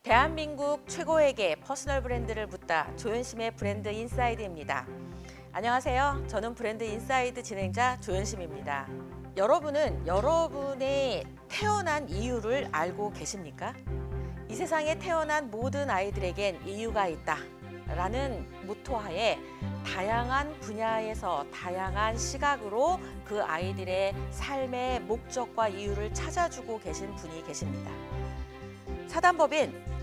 대한민국 최고에게 퍼스널 브랜드를 묻다 조연심의 브랜드 인사이드입니다. 안녕하세요. 저는 브랜드 인사이드 진행자 조연심입니다. 여러분은 여러분의 태어난 이유를 알고 계십니까? 이 세상에 태어난 모든 아이들에겐 이유가 있다 라는 모토하에 다양한 분야에서 다양한 시각으로 그 아이들의 삶의 목적과 이유를 찾아주고 계신 분이 계십니다. 사단법인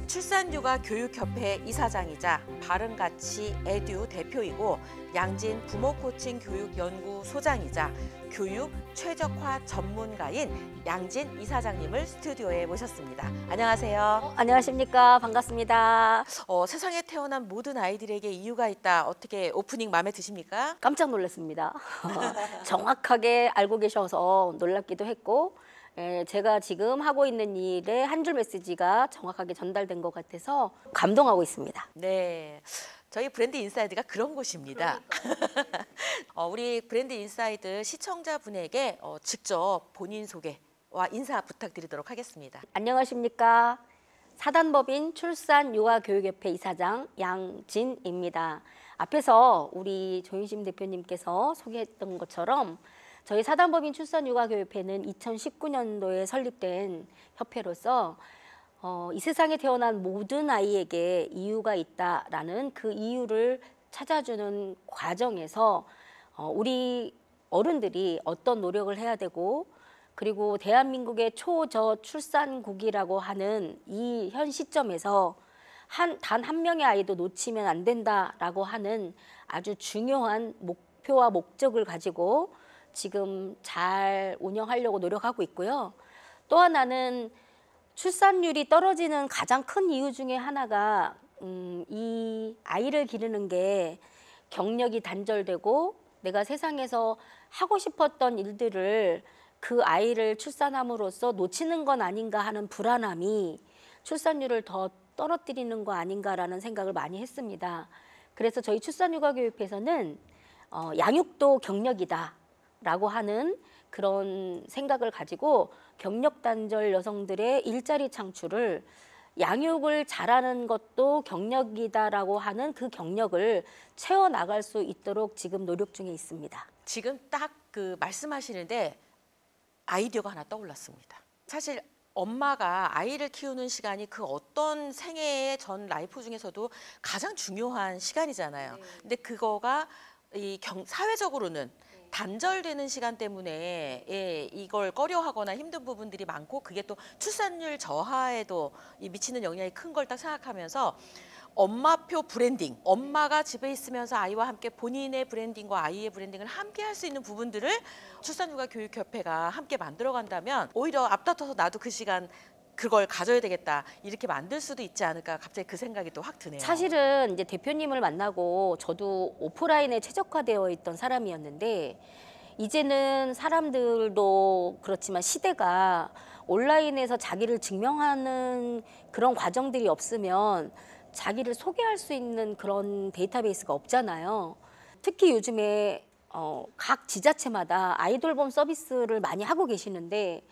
출산육아교육협회 이사장이자 바른가치 에듀 대표이고 양진 부모코칭 교육연구소장이자 교육 최적화 전문가인 양진 이사장님을 스튜디오에 모셨습니다. 안녕하세요. 안녕하십니까. 반갑습니다. 세상에 태어난 모든 아이들에게 이유가 있다. 어떻게 오프닝 마음에 드십니까? 깜짝 놀랐습니다. 정확하게 알고 계셔서 놀랍기도 했고 제가 지금 하고 있는 일에 한 줄 메시지가 정확하게 전달된 것 같아서 감동하고 있습니다. 네, 저희 브랜드 인사이드가 그런 곳입니다. 우리 브랜드 인사이드 시청자분에게 직접 본인 소개와 인사 부탁드리도록 하겠습니다. 안녕하십니까. 사단법인 출산육아교육협회 이사장 양진입니다. 앞에서 우리 조윤심 대표님께서 소개했던 것처럼 저희 사단법인 출산육아교육협회는 2019년도에 설립된 협회로서 이 세상에 태어난 모든 아이에게 이유가 있다라는 그 이유를 찾아주는 과정에서 우리 어른들이 어떤 노력을 해야 되고 그리고 대한민국의 초저출산국이라고 하는 이 현 시점에서 단 한 명의 아이도 놓치면 안 된다라고 하는 아주 중요한 목표와 목적을 가지고 지금 잘 운영하려고 노력하고 있고요. 또 하나는 출산율이 떨어지는 가장 큰 이유 중에 하나가 이 아이를 기르는 게 경력이 단절되고 내가 세상에서 하고 싶었던 일들을 그 아이를 출산함으로써 놓치는 건 아닌가 하는 불안함이 출산율을 더 떨어뜨리는 거 아닌가라는 생각을 많이 했습니다. 그래서 저희 출산육아교육회에서는 양육도 경력이다 라고 하는 그런 생각을 가지고 경력 단절 여성들의 일자리 창출을 양육을 잘하는 것도 경력이다라고 하는 그 경력을 채워나갈 수 있도록 지금 노력 중에 있습니다. 지금 딱 그 말씀하시는데 아이디어가 하나 떠올랐습니다. 사실 엄마가 아이를 키우는 시간이 그 어떤 생애의 전 라이프 중에서도 가장 중요한 시간이잖아요. 네. 근데 그거가 사회적으로는 단절되는 시간 때문에 이걸 꺼려하거나 힘든 부분들이 많고 그게 또 출산율 저하에도 미치는 영향이 큰 걸 딱 생각하면서 엄마표 브랜딩, 엄마가 집에 있으면서 아이와 함께 본인의 브랜딩과 아이의 브랜딩을 함께 할 수 있는 부분들을 출산육아교육협회가 함께 만들어간다면 오히려 앞다퉈서 나도 그 시간 그걸 가져야 되겠다 이렇게 만들 수도 있지 않을까 갑자기 그 생각이 또 확 드네요. 사실은 이제 대표님을 만나고 저도 오프라인에 최적화되어 있던 사람이었는데 이제는 사람들도 그렇지만 시대가 온라인에서 자기를 증명하는 그런 과정들이 없으면 자기를 소개할 수 있는 그런 데이터베이스가 없잖아요. 특히 요즘에 각 지자체마다 아이돌봄 서비스를 많이 하고 계시는데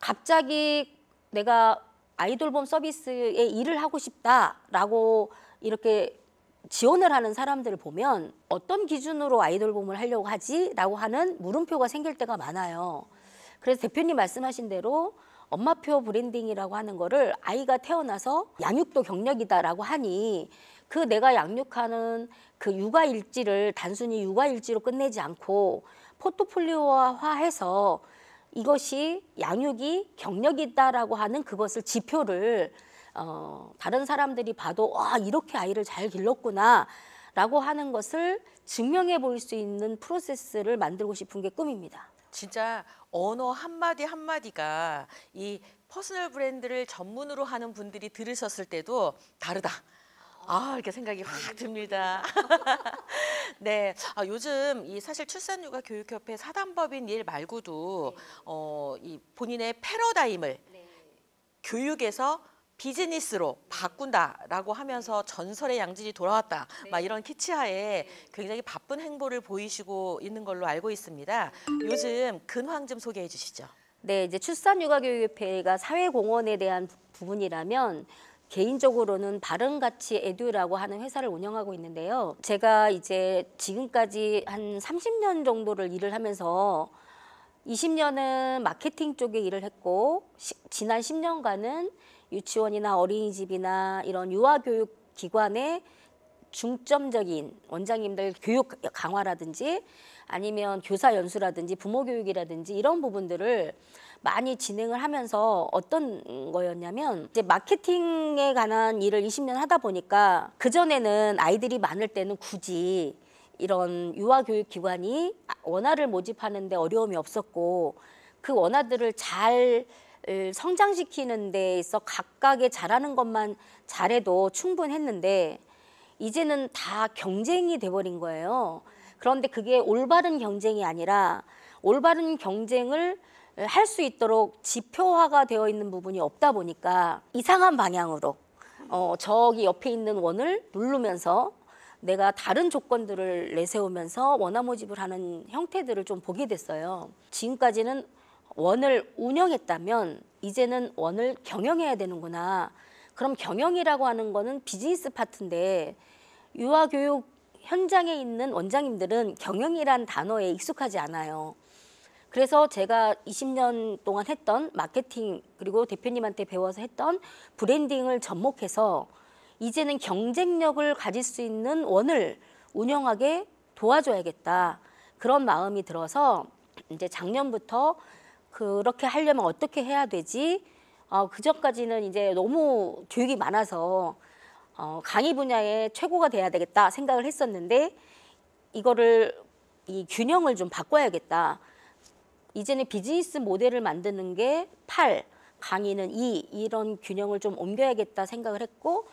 갑자기 내가 아이돌봄 서비스에 일을 하고 싶다라고 이렇게 지원을 하는 사람들을 보면 어떤 기준으로 아이돌봄을 하려고 하지? 라고 하는 물음표가 생길 때가 많아요. 그래서 대표님 말씀하신 대로 엄마표 브랜딩이라고 하는 거를 아이가 태어나서 양육도 경력이다라고 하니 그 내가 양육하는 그 육아일지를 단순히 육아일지로 끝내지 않고 포트폴리오화해서 이것이 양육이 경력이다라고 하는 그것을 지표를 다른 사람들이 봐도 와 이렇게 아이를 잘 길렀구나 라고 하는 것을 증명해 볼 수 있는 프로세스를 만들고 싶은 게 꿈입니다. 진짜 언어 한마디 한마디가 이 퍼스널 브랜드를 전문으로 하는 분들이 들으셨을 때도 다르다. 이렇게 생각이 확 듭니다. 네, 요즘 이 사실 출산육아교육협회 사단법인 일 말고도 이 본인의 패러다임을 교육에서 비즈니스로 바꾼다라고 하면서 전설의 양진이 돌아왔다. 막 이런 키치하에 굉장히 바쁜 행보를 보이시고 있는 걸로 알고 있습니다. 요즘 근황 좀 소개해 주시죠. 네, 이제 출산육아교육협회가 사회공헌에 대한 부분이라면 개인적으로는 바른가치 에듀라고 하는 회사를 운영하고 있는데요. 제가 이제 지금까지 한 30년 정도를 일을 하면서 20년은 마케팅 쪽에 일을 했고 지난 10년간은 유치원이나 어린이집이나 이런 유아교육 기관의 중점적인 원장님들 교육 강화라든지 아니면 교사 연수라든지 부모 교육이라든지 이런 부분들을 많이 진행을 하면서 어떤 거였냐면 이제 마케팅에 관한 일을 20년 하다 보니까 그전에는 아이들이 많을 때는 굳이 이런 유아교육기관이 원아를 모집하는 데 어려움이 없었고 그 원아들을 잘 성장시키는 데 있어 각각의 잘하는 것만 잘해도 충분했는데 이제는 다 경쟁이 돼버린 거예요. 그런데 그게 올바른 경쟁이 아니라 올바른 경쟁을 할 수 있도록 지표화가 되어 있는 부분이 없다 보니까 이상한 방향으로 저기 옆에 있는 원을 누르면서 내가 다른 조건들을 내세우면서 원화 모집을 하는 형태들을 좀 보게 됐어요. 지금까지는 원을 운영했다면 이제는 원을 경영해야 되는구나. 그럼 경영이라고 하는 거는 비즈니스 파트인데 유아교육 현장에 있는 원장님들은 경영이란 단어에 익숙하지 않아요. 그래서 제가 20년 동안 했던 마케팅 그리고 대표님한테 배워서 했던 브랜딩을 접목해서 이제는 경쟁력을 가질 수 있는 원을 운영하게 도와줘야겠다. 그런 마음이 들어서 이제 작년부터 그렇게 하려면 어떻게 해야 되지? 그전까지는 이제 너무 교육이 많아서 강의 분야의 최고가 돼야 되겠다 생각을 했었는데 이거를 이 균형을 좀 바꿔야겠다. 이제는 비즈니스 모델을 만드는 게 8, 강의는 2 이런 균형을 좀 옮겨야겠다 생각을 했고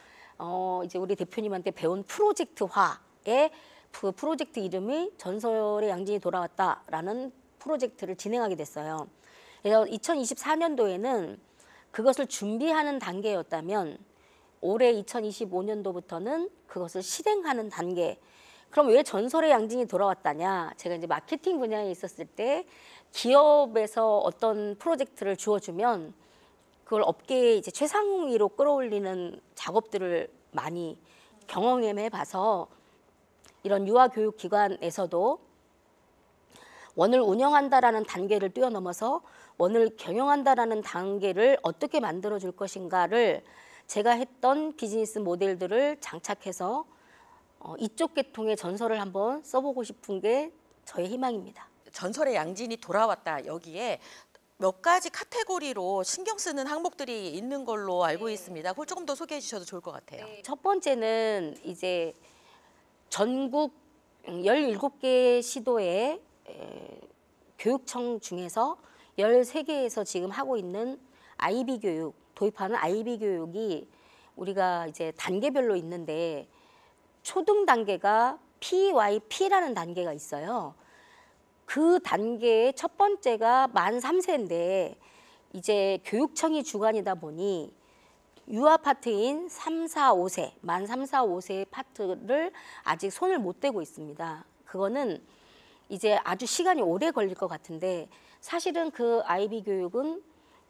이제 우리 대표님한테 배운 프로젝트화의 그 프로젝트 이름이 전설의 양진이 돌아왔다라는 프로젝트를 진행하게 됐어요. 그래서 2024년도에는 그것을 준비하는 단계였다면 올해 2025년도부터는 그것을 실행하는 단계. 그럼 왜 전설의 양진이 돌아왔다냐? 제가 이제 마케팅 분야에 있었을 때 기업에서 어떤 프로젝트를 주어주면 그걸 업계에 이제 최상위로 끌어올리는 작업들을 많이 경험해 봐서 이런 유아교육기관에서도 원을 운영한다라는 단계를 뛰어넘어서 원을 경영한다라는 단계를 어떻게 만들어 줄 것인가를 제가 했던 비즈니스 모델들을 장착해서 이쪽 계통의 전설을 한번 써보고 싶은 게 저의 희망입니다. 전설의 양진이 돌아왔다. 여기에 몇 가지 카테고리로 신경 쓰는 항목들이 있는 걸로 알고 있습니다. 그걸 조금 더 소개해 주셔도 좋을 것 같아요. 첫 번째는 이제 전국 17개 시도의 교육청 중에서 13개에서 지금 하고 있는 IB 교육, 도입하는 IB 교육이 우리가 이제 단계별로 있는데 초등 단계가 PYP라는 단계가 있어요. 그 단계의 첫 번째가 만 3세인데 이제 교육청이 주관이다 보니 유아 파트인 3, 4, 5세, 만 3, 4, 5세의 파트를 아직 손을 못 대고 있습니다. 그거는 이제 아주 시간이 오래 걸릴 것 같은데 사실은 그 IB 교육은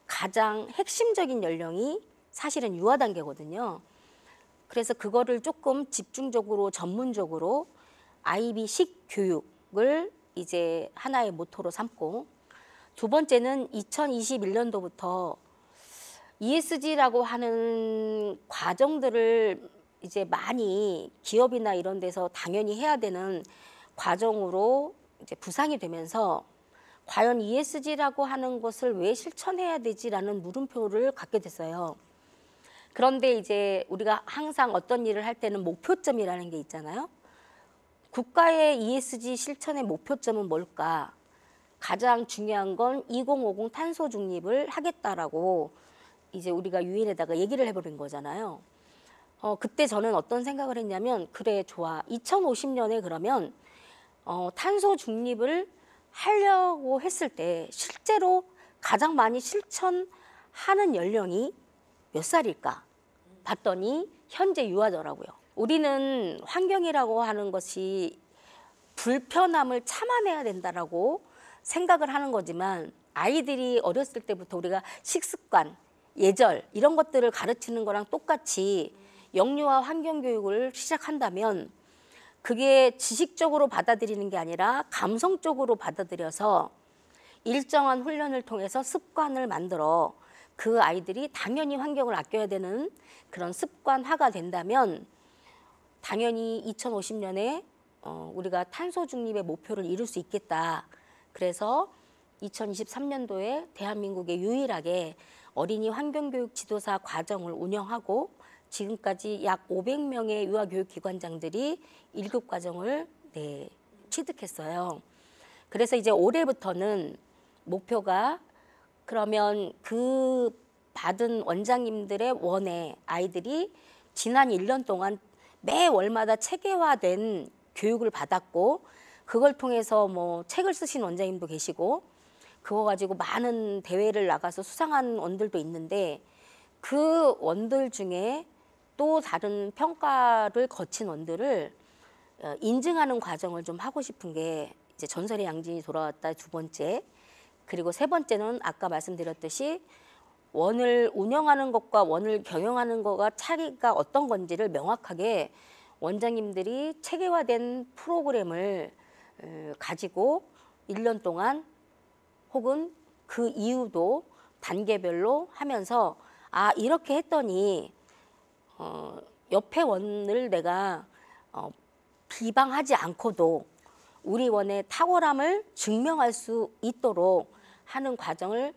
가장 핵심적인 연령이 사실은 유아 단계거든요. 그래서 그거를 조금 집중적으로 전문적으로 IB식 교육을 이제 하나의 모토로 삼고 두 번째는 2021년도부터 ESG라고 하는 과정들을 이제 많이 기업이나 이런 데서 당연히 해야 되는 과정으로 이제 부상이 되면서 과연 ESG라고 하는 것을 왜 실천해야 되지라는 물음표를 갖게 됐어요. 그런데 이제 우리가 항상 어떤 일을 할 때는 목표점이라는 게 있잖아요. 국가의 ESG 실천의 목표점은 뭘까? 가장 중요한 건 2050 탄소 중립을 하겠다라고 이제 우리가 유엔에다가 얘기를 해버린 거잖아요. 그때 저는 어떤 생각을 했냐면 그래 좋아 2050년에 그러면 탄소 중립을 하려고 했을 때 실제로 가장 많이 실천하는 연령이 몇 살일까 봤더니 현재 유아더라고요. 우리는 환경이라고 하는 것이 불편함을 참아내야 된다라고 생각을 하는 거지만 아이들이 어렸을 때부터 우리가 식습관, 예절 이런 것들을 가르치는 거랑 똑같이 영유아 환경교육을 시작한다면 그게 지식적으로 받아들이는 게 아니라 감성적으로 받아들여서 일정한 훈련을 통해서 습관을 만들어 그 아이들이 당연히 환경을 아껴야 되는 그런 습관화가 된다면 당연히 2050년에 우리가 탄소 중립의 목표를 이룰 수 있겠다. 그래서 2023년도에 대한민국에 유일하게 어린이 환경교육 지도사 과정을 운영하고 지금까지 약 500명의 유아교육기관장들이 1급 과정을 취득했어요. 그래서 이제 올해부터는 목표가 그러면 그 받은 원장님들의 원에 아이들이 지난 1년 동안 매 월마다 체계화된 교육을 받았고 그걸 통해서 뭐 책을 쓰신 원장님도 계시고 그거 가지고 많은 대회를 나가서 수상한 원들도 있는데 그 원들 중에 또 다른 평가를 거친 원들을 인증하는 과정을 좀 하고 싶은 게 이제 전설의 양진이 돌아왔다 두 번째. 그리고 세 번째는 아까 말씀드렸듯이 원을 운영하는 것과 원을 경영하는 거가 차이가 어떤 건지를 명확하게 원장님들이 체계화된 프로그램을 가지고 1년 동안 혹은 그 이후도 단계별로 하면서 아 이렇게 했더니 옆에 원을 내가 비방하지 않고도 우리 원의 탁월함을 증명할 수 있도록 하는 과정을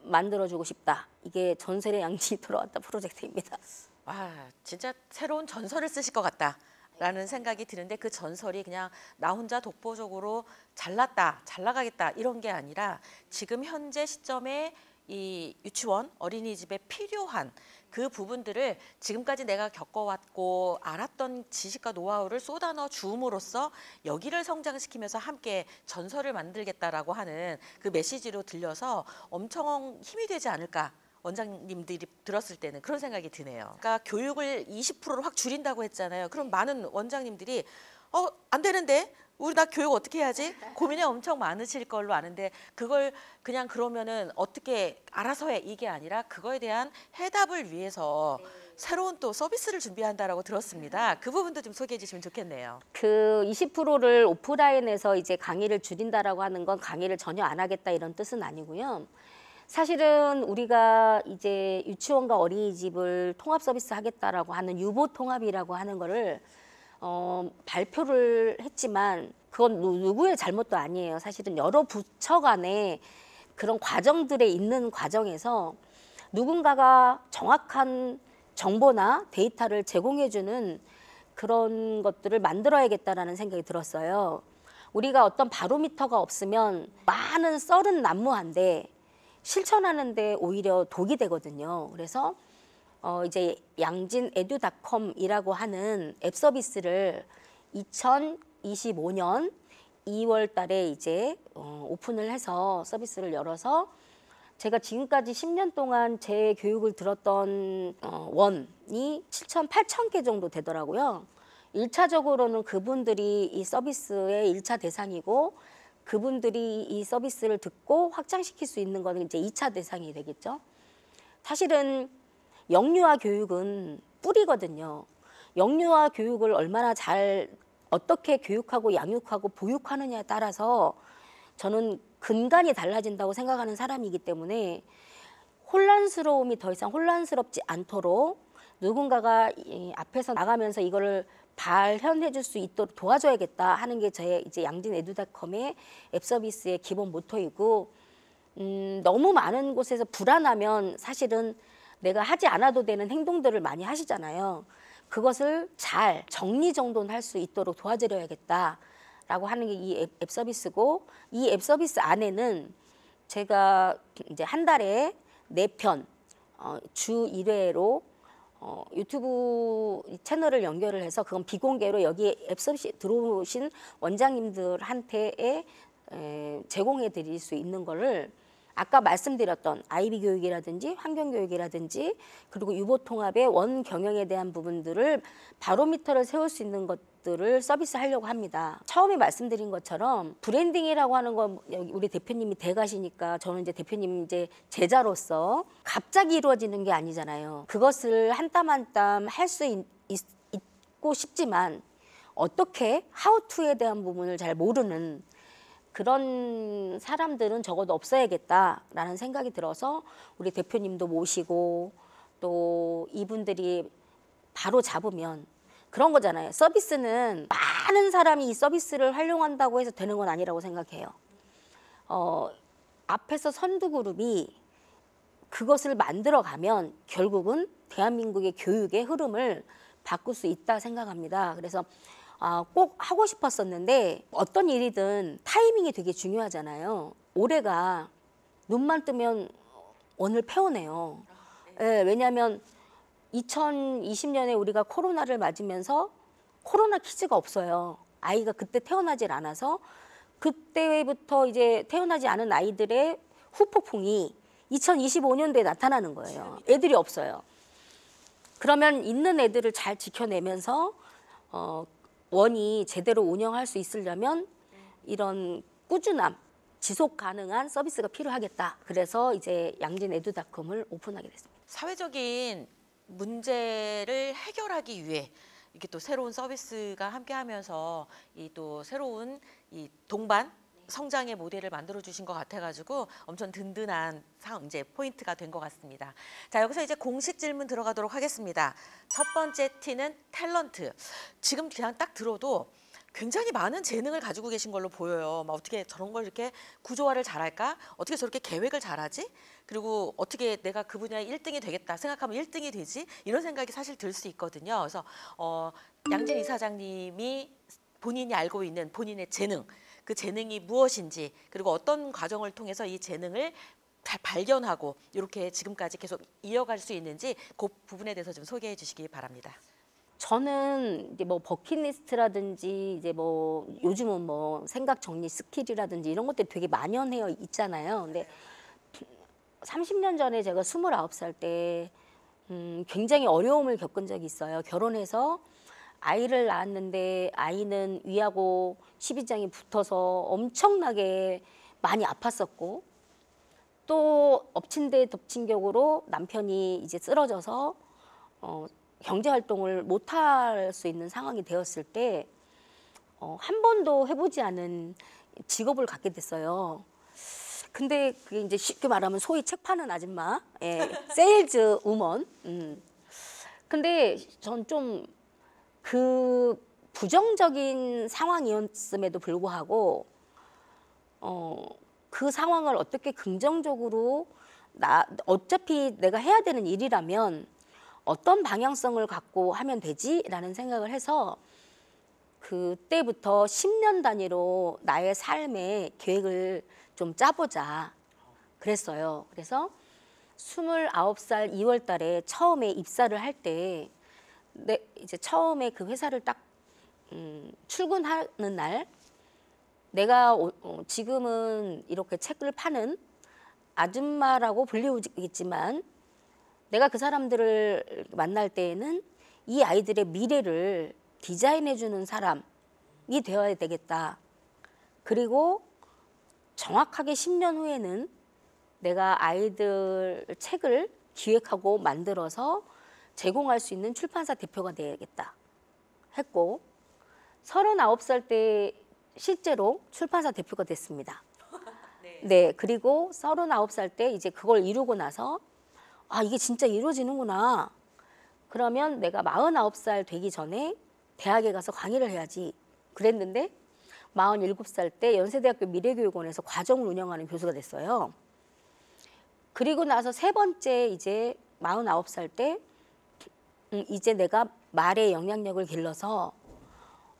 만들어주고 싶다. 이게 전설의 양진이 돌아왔다 프로젝트입니다. 와, 진짜 새로운 전설을 쓰실 것 같다라는 생각이 드는데 그 전설이 그냥 나 혼자 독보적으로 잘났다, 잘 나가겠다 이런 게 아니라 지금 현재 시점에 이 유치원, 어린이집에 필요한 그 부분들을 지금까지 내가 겪어왔고 알았던 지식과 노하우를 쏟아넣어 주음으로써 여기를 성장시키면서 함께 전설을 만들겠다라고 하는 그 메시지로 들려서 엄청 힘이 되지 않을까. 원장님들이 들었을 때는 그런 생각이 드네요. 그러니까 교육을 20%를 확 줄인다고 했잖아요. 그럼 많은 원장님들이 안 되는데 우리 나 교육 어떻게 해야지? 고민이 엄청 많으실 걸로 아는데 그걸 그냥 그러면은 어떻게 알아서 해 이게 아니라 그거에 대한 해답을 위해서 새로운 또 서비스를 준비한다라고 들었습니다. 그 부분도 좀 소개해 주시면 좋겠네요. 그 20%를 오프라인에서 이제 강의를 줄인다라고 하는 건 강의를 전혀 안 하겠다 이런 뜻은 아니고요. 사실은 우리가 이제 유치원과 어린이집을 통합 서비스 하겠다라고 하는 유보 통합이라고 하는 거를 발표를 했지만 그건 누구의 잘못도 아니에요. 사실은 여러 부처 간에 그런 과정들에 있는 과정에서 누군가가 정확한 정보나 데이터를 제공해주는 그런 것들을 만들어야겠다라는 생각이 들었어요. 우리가 어떤 바로미터가 없으면 많은 썰은 난무한데 실천하는데 오히려 독이 되거든요. 그래서 이제 양진에듀닷컴이라고 하는 앱 서비스를 2025년 2월 달에 이제 오픈을 해서 서비스를 열어서 제가 지금까지 10년 동안 제 교육을 들었던 원이 7천, 8천 개 정도 되더라고요. 1차적으로는 그분들이 이 서비스의 1차 대상이고 그분들이 이 서비스를 듣고 확장시킬 수 있는 거는 이제 2차 대상이 되겠죠. 사실은 영유아 교육은 뿌리거든요. 영유아 교육을 얼마나 잘 어떻게 교육하고 양육하고 보육하느냐에 따라서 저는 근간이 달라진다고 생각하는 사람이기 때문에 혼란스러움이 더 이상 혼란스럽지 않도록 누군가가 앞에서 나가면서 이거를 발현해 줄 수 있도록 도와줘야겠다 하는 게 저의 이제 양진에듀닷컴의 앱 서비스의 기본 모토이고 너무 많은 곳에서 불안하면 사실은 내가 하지 않아도 되는 행동들을 많이 하시잖아요. 그것을 잘 정리정돈할 수 있도록 도와드려야겠다라고 하는 게 이 앱 서비스고 이 앱 서비스 안에는 제가 이제 한 달에 4편 주 1회로 유튜브 채널을 연결을 해서 그건 비공개로 여기 앱 서비스 들어오신 원장님들한테 제공해 드릴 수 있는 거를 아까 말씀드렸던 아이비 교육이라든지 환경교육이라든지 그리고 유보 통합의 원 경영에 대한 부분들을 바로미터를 세울 수 있는 것 것들을 서비스하려고 합니다. 처음에 말씀드린 것처럼 브랜딩이라고 하는 건 여기 우리 대표님이 대가시니까 저는 이제 대표님 이제 제자로서 갑자기 이루어지는 게 아니잖아요. 그것을 한 땀 한 땀 할 수 있고 싶지만 어떻게 하우투에 대한 부분을 잘 모르는 그런 사람들은 적어도 없어야겠다라는 생각이 들어서 우리 대표님도 모시고 또 이분들이 바로 잡으면 그런 거잖아요. 서비스는 많은 사람이 이 서비스를 활용한다고 해서 되는 건 아니라고 생각해요. 앞에서 선두그룹이 그것을 만들어가면 결국은 대한민국의 교육의 흐름을 바꿀 수 있다 생각합니다. 그래서 꼭 하고 싶었었는데 어떤 일이든 타이밍이 되게 중요하잖아요. 올해가 눈만 뜨면 오늘 폐원해요. 네, 왜냐하면 2020년에 우리가 코로나를 맞으면서 코로나 퀴즈가 없어요. 아이가 그때 태어나질 않아서 그때부터 이제 태어나지 않은 아이들의 후폭풍이 2025년도에 나타나는 거예요. 애들이 없어요. 그러면 있는 애들을 잘 지켜내면서 원이 제대로 운영할 수 있으려면 이런 꾸준함, 지속 가능한 서비스가 필요하겠다. 그래서 이제 양진에듀닷컴을 오픈하게 됐습니다. 사회적인 문제를 해결하기 위해 이렇게 또 새로운 서비스가 함께하면서 이 또 새로운 이 동반 성장의 모델을 만들어 주신 것 같아가지고 엄청 든든한 이제 포인트가 된 것 같습니다. 자, 여기서 이제 공식 질문 들어가도록 하겠습니다. 첫 번째 T는 탤런트. 지금 그냥 딱 들어도 굉장히 많은 재능을 가지고 계신 걸로 보여요. 막 어떻게 저런 걸 이렇게 구조화를 잘할까? 어떻게 저렇게 계획을 잘하지? 그리고 어떻게 내가 그 분야에 1등이 되겠다 생각하면 1등이 되지? 이런 생각이 사실 들 수 있거든요. 그래서 양진 이사장님이 본인이 알고 있는 본인의 재능, 그 재능이 무엇인지 그리고 어떤 과정을 통해서 이 재능을 잘 발견하고 이렇게 지금까지 계속 이어갈 수 있는지 그 부분에 대해서 좀 소개해 주시기 바랍니다. 저는 이제 뭐 버킷리스트라든지 이제 뭐 요즘은 뭐 생각 정리 스킬이라든지 이런 것들이 되게 만연해요 있잖아요. 근데 30년 전에 제가 29살 때 굉장히 어려움을 겪은 적이 있어요. 결혼해서 아이를 낳았는데 아이는 위하고 12장이 붙어서 엄청나게 많이 아팠었고 또 엎친 데 덮친 격으로 남편이 이제 쓰러져서 경제 활동을 못할 수 있는 상황이 되었을 때 한 번도 해보지 않은 직업을 갖게 됐어요. 근데 그게 이제 쉽게 말하면 소위 책 파는 아줌마, 세일즈 우먼. 근데 전 좀 그 부정적인 상황이었음에도 불구하고 그 상황을 어떻게 긍정적으로 어차피 내가 해야 되는 일이라면 어떤 방향성을 갖고 하면 되지라는 생각을 해서 그때부터 10년 단위로 나의 삶의 계획을 좀 짜보자 그랬어요. 그래서 29살 2월 달에 처음에 입사를 할 때 이제 처음에 그 회사를 딱 출근하는 날 내가 지금은 이렇게 책을 파는 아줌마라고 불리우겠지만 내가 그 사람들을 만날 때에는 이 아이들의 미래를 디자인해주는 사람이 되어야 되겠다. 그리고 정확하게 10년 후에는 내가 아이들 책을 기획하고 만들어서 제공할 수 있는 출판사 대표가 되어야겠다 했고 39살 때 실제로 출판사 대표가 됐습니다. 네, 그리고 39살 때 이제 그걸 이루고 나서 이게 진짜 이루어지는구나. 그러면 내가 49살 되기 전에 대학에 가서 강의를 해야지 그랬는데 47살 때 연세대학교 미래교육원에서 과정을 운영하는 교수가 됐어요. 그리고 나서 세 번째 이제 49살 때 이제 내가 말의 영향력을 길러서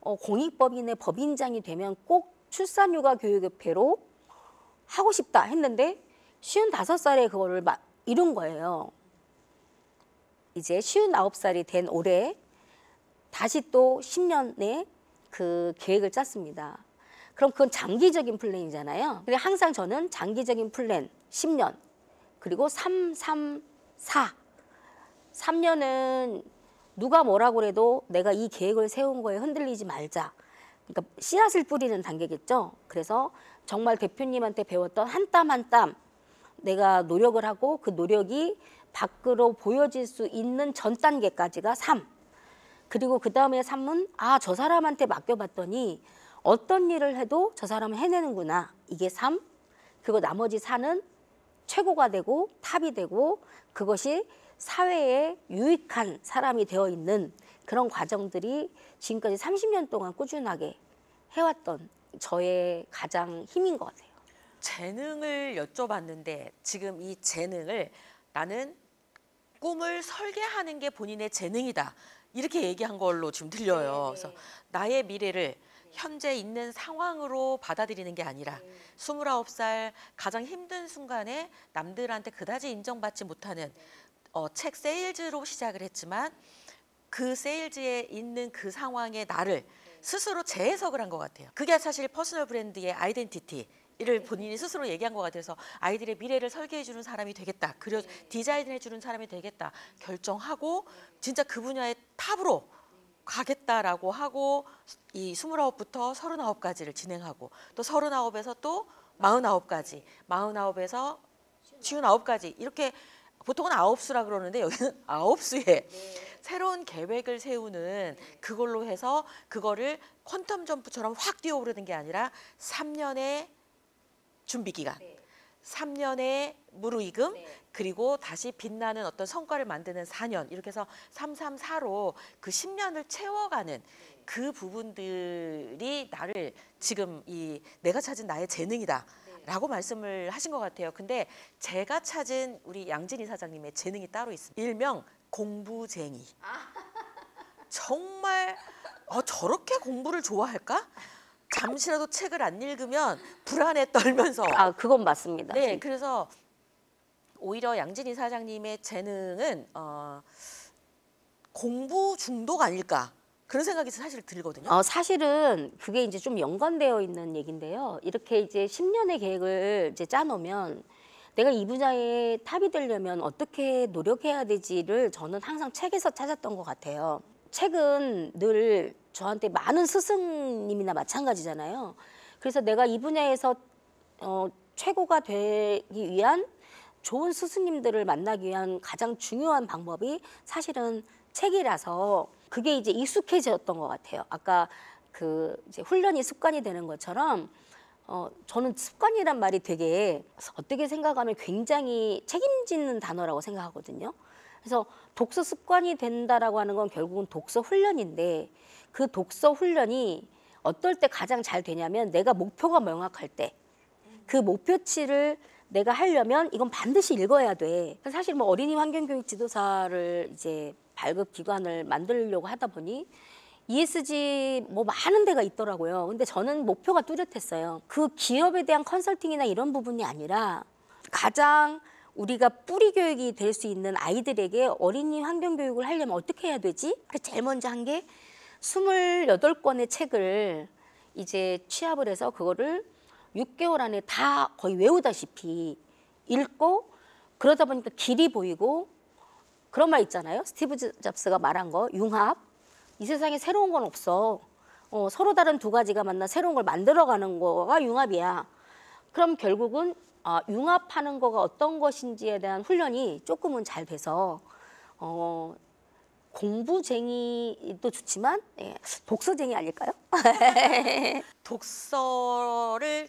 공익법인의 법인장이 되면 꼭 출산휴가 교육협회로 하고 싶다 했는데 55살에 그거를 이룬 거예요. 이제 59살이 된 올해 다시 또 10년에 그 계획을 짰습니다. 그럼 그건 장기적인 플랜이잖아요. 근데 항상 저는 장기적인 플랜 10년 그리고 3, 3, 4 3년은 누가 뭐라고 그래도 내가 이 계획을 세운 거에 흔들리지 말자. 그러니까 씨앗을 뿌리는 단계겠죠. 그래서 정말 대표님한테 배웠던 한 땀 한 땀 내가 노력을 하고 그 노력이 밖으로 보여질 수 있는 전 단계까지가 3. 그리고 그 다음에 3은 저 사람한테 맡겨봤더니 어떤 일을 해도 저 사람은 해내는구나. 이게 3. 그리고 나머지 4는 최고가 되고 탑이 되고 그것이 사회에 유익한 사람이 되어 있는 그런 과정들이 지금까지 30년 동안 꾸준하게 해왔던 저의 가장 힘인 것 같아요. 재능을 여쭤봤는데 지금 이 재능을 나는 꿈을 설계하는 게 본인의 재능이다. 이렇게 얘기한 걸로 지금 들려요. 그래서 나의 미래를 현재 있는 상황으로 받아들이는 게 아니라 29살 가장 힘든 순간에 남들한테 그다지 인정받지 못하는 책 세일즈로 시작을 했지만 그 세일즈에 있는 그 상황에 나를 스스로 재해석을 한 것 같아요. 그게 사실 퍼스널 브랜드의 아이덴티티를 본인이 스스로 얘기한 것 같아서 아이들의 미래를 설계해주는 사람이 되겠다. 그려 디자인해주는 사람이 되겠다. 결정하고 진짜 그 분야의 탑으로 가겠다라고 하고 이 29부터 39까지를 진행하고 또 39에서 또 49까지, 49에서 59까지 이렇게 보통은 9수라 그러는데 여기는 9수에 새로운 계획을 세우는 그걸로 해서 그거를 퀀텀 점프처럼 확 뛰어오르는 게 아니라 3년의 준비 기간, 3년의 무르익음, 그리고 다시 빛나는 어떤 성과를 만드는 4년 이렇게 해서 334로 그 10년을 채워가는 그 부분들이 나를 지금 이 내가 찾은 나의 재능이다. 라고 말씀을 하신 것 같아요. 근데 제가 찾은 우리 양진희 사장님의 재능이 따로 있습니다. 일명 공부쟁이. 정말 저렇게 공부를 좋아할까? 잠시라도 책을 안 읽으면 불안에 떨면서. 그건 맞습니다. 네, 그래서 오히려 양진희 사장님의 재능은 공부 중독 아닐까? 그런 생각이 사실 들거든요. 사실은 그게 이제 좀 연관되어 있는 얘기인데요. 이렇게 이제 10년의 계획을 이제 짜놓으면 내가 이 분야에 탑이 되려면 어떻게 노력해야 되지를 저는 항상 책에서 찾았던 것 같아요. 책은 늘 저한테 많은 스승님이나 마찬가지잖아요. 그래서 내가 이 분야에서 최고가 되기 위한 좋은 스승님들을 만나기 위한 가장 중요한 방법이 사실은 책이라서 그게 이제 익숙해졌던 것 같아요. 아까 그 이제 훈련이 습관이 되는 것처럼 저는 습관이란 말이 되게 어떻게 생각하면 굉장히 책임지는 단어라고 생각하거든요. 그래서 독서 습관이 된다라고 하는 건 결국은 독서 훈련인데 그 독서 훈련이 어떨 때 가장 잘 되냐면 내가 목표가 명확할 때 그 목표치를 내가 하려면 이건 반드시 읽어야 돼. 사실 뭐 어린이 환경교육 지도사를 이제 발급 기관을 만들려고 하다 보니 ESG 뭐 많은 데가 있더라고요. 근데 저는 목표가 뚜렷했어요. 그 기업에 대한 컨설팅이나 이런 부분이 아니라 가장 우리가 뿌리 교육이 될 수 있는 아이들에게 어린이 환경 교육을 하려면 어떻게 해야 되지? 그래서 제일 먼저 한 게 28권의 책을 이제 취합을 해서 그거를 6개월 안에 다 거의 외우다시피 읽고 그러다 보니까 길이 보이고 그런 말 있잖아요. 스티브 잡스가 말한 거 융합. 이 세상에 새로운 건 없어. 서로 다른 두 가지가 만나 새로운 걸 만들어가는 거가 융합이야. 그럼 결국은 융합하는 거가 어떤 것인지에 대한 훈련이 조금은 잘 돼서 공부쟁이도 좋지만 독서쟁이 아닐까요? 독서를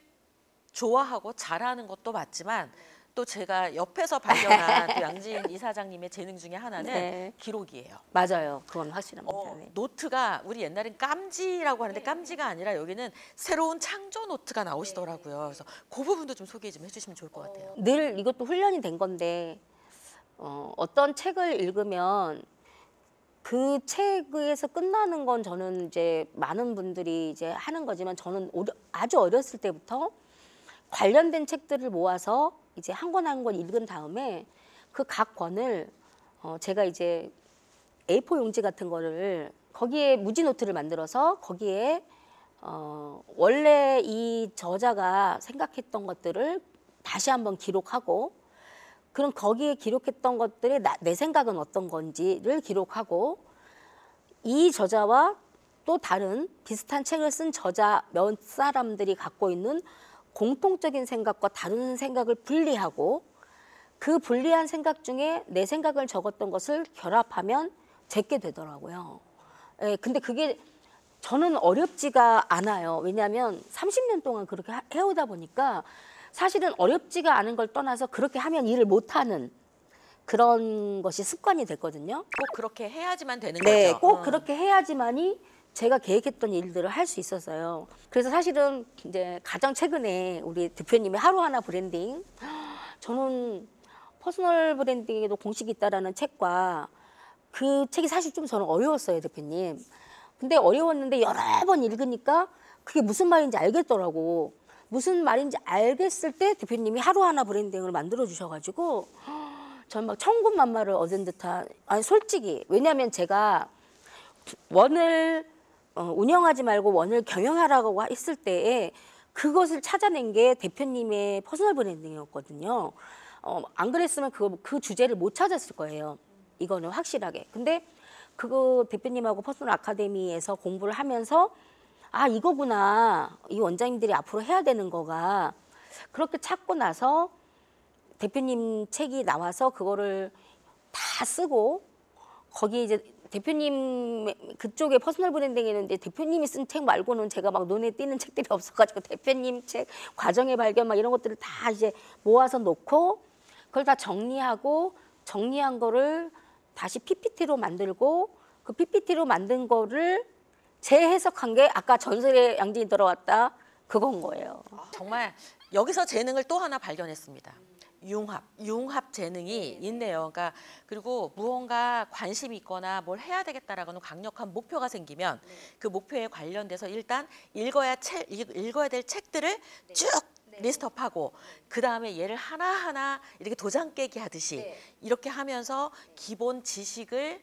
좋아하고 잘하는 것도 맞지만 또 제가 옆에서 발견한 또 양진 이사장님의 재능 중에 하나는 기록이에요. 맞아요. 그건 확실합니다. 노트가 우리 옛날엔 깜지라고 하는데 깜지가 아니라 여기는 새로운 창조 노트가 나오시더라고요. 그래서 그 부분도 좀 소개 좀 해주시면 좋을 것 같아요. 늘 이것도 훈련이 된 건데 어떤 책을 읽으면 그 책에서 끝나는 건 저는 이제 많은 분들이 이제 하는 거지만 저는 아주 어렸을 때부터 관련된 책들을 모아서 이제 한 권 한 권 읽은 다음에 그 각 권을 제가 이제 A4 용지 같은 거를 거기에 무지 노트를 만들어서 거기에 원래 이 저자가 생각했던 것들을 다시 한번 기록하고 그럼 거기에 기록했던 것들이 내 생각은 어떤 건지를 기록하고 이 저자와 또 다른 비슷한 책을 쓴 저자 몇 사람들이 갖고 있는 공통적인 생각과 다른 생각을 분리하고 그 분리한 생각 중에 내 생각을 적었던 것을 결합하면 제게 되더라고요. 예, 근데 그게 저는 어렵지가 않아요. 왜냐하면 30년 동안 그렇게 해오다 보니까 사실은 어렵지가 않은 걸 떠나서 그렇게 하면 일을 못하는 그런 것이 습관이 됐거든요. 꼭 그렇게 해야지만 되는 네, 거죠. 꼭 그렇게 해야지만이 제가 계획했던 일들을 할 수 있었어요. 그래서 사실은 이제 가장 최근에 우리 대표님의 하루하나 브랜딩, 저는 퍼스널 브랜딩에도 공식이 있다라는 책과 그 책이 사실 좀 저는 어려웠어요, 대표님. 근데 어려웠는데 여러 번 읽으니까 그게 무슨 말인지 알겠더라고. 무슨 말인지 알겠을 때 대표님이 하루하나 브랜딩을 만들어 주셔가지고 저는 막 천군만마를 얻은 듯한, 아니 솔직히 왜냐하면 제가 원을 운영하지 말고 원을 경영하라고 했을 때에 그것을 찾아낸 게 대표님의 퍼스널 브랜딩이었거든요. 안 그랬으면 그 주제를 못 찾았을 거예요. 이거는 확실하게. 근데 그거 대표님하고 퍼스널 아카데미에서 공부를 하면서 아 이거구나. 이 원장님들이 앞으로 해야 되는 거가 그렇게 찾고 나서 대표님 책이 나와서 그거를 다 쓰고 거기 이제 대표님 그쪽에 퍼스널 브랜딩에는 이제 대표님이 쓴 책 말고는 제가 막 눈에 띄는 책들이 없어가지고 대표님 책 과정의 발견 막 이런 것들을 다 이제 모아서 놓고 그걸 다 정리하고 정리한 거를 다시 PPT로 만들고 그 PPT로 만든 거를 재해석한 게 아까 전설의 양진이 들어왔다 그건 거예요. 정말 여기서 재능을 또 하나 발견했습니다. 융합 재능이 있네요. 그러니까 그리고 무언가 관심이 있거나 뭘 해야 되겠다라고는 강력한 목표가 생기면 그 목표에 관련돼서 일단 읽어야 될 책들을 쭉 리스트업하고 그 다음에 얘를 하나하나 이렇게 도장 깨기 하듯이 이렇게 하면서 기본 지식을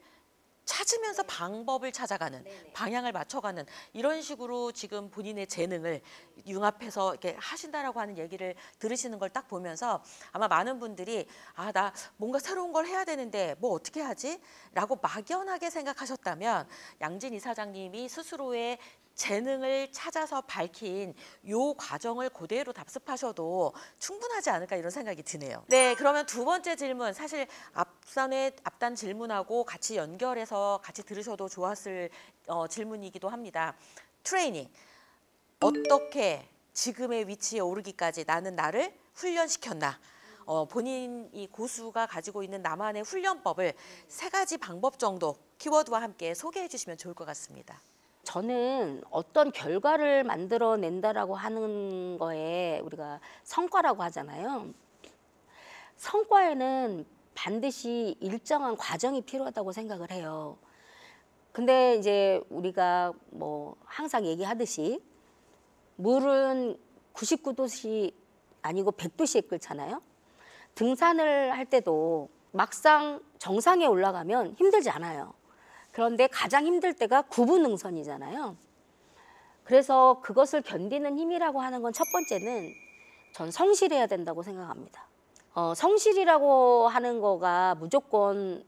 찾으면서 방법을 찾아가는 방향을 맞춰가는 이런 식으로 지금 본인의 재능을 융합해서 이렇게 하신다라고 하는 얘기를 들으시는 걸 딱 보면서 아마 많은 분들이 아, 나 뭔가 새로운 걸 해야 되는데 뭐 어떻게 하지? 라고 막연하게 생각하셨다면 양진 이사장님이 스스로의 재능을 찾아서 밝힌 요 과정을 그대로 답습하셔도 충분하지 않을까 이런 생각이 드네요. 네, 그러면 두 번째 질문 사실 앞단 질문하고 같이 연결해서 같이 들으셔도 좋았을 질문이기도 합니다. 트레이닝, 어떻게 지금의 위치에 오르기까지 나는 나를 훈련시켰나? 본인 이 고수가 가지고 있는 나만의 훈련법을 3가지 방법 정도 키워드와 함께 소개해 주시면 좋을 것 같습니다. 저는 어떤 결과를 만들어낸다라고 하는 거에 우리가 성과라고 하잖아요. 성과에는 반드시 일정한 과정이 필요하다고 생각을 해요. 근데 이제 우리가 뭐 항상 얘기하듯이 물은 99도씨 아니고 100도씨에 끓잖아요. 등산을 할 때도 막상 정상에 올라가면 힘들지 않아요. 그런데 가장 힘들 때가 구부능선이잖아요. 그래서 그것을 견디는 힘이라고 하는 건 첫 번째는 전 성실해야 된다고 생각합니다. 성실이라고 하는 거가 무조건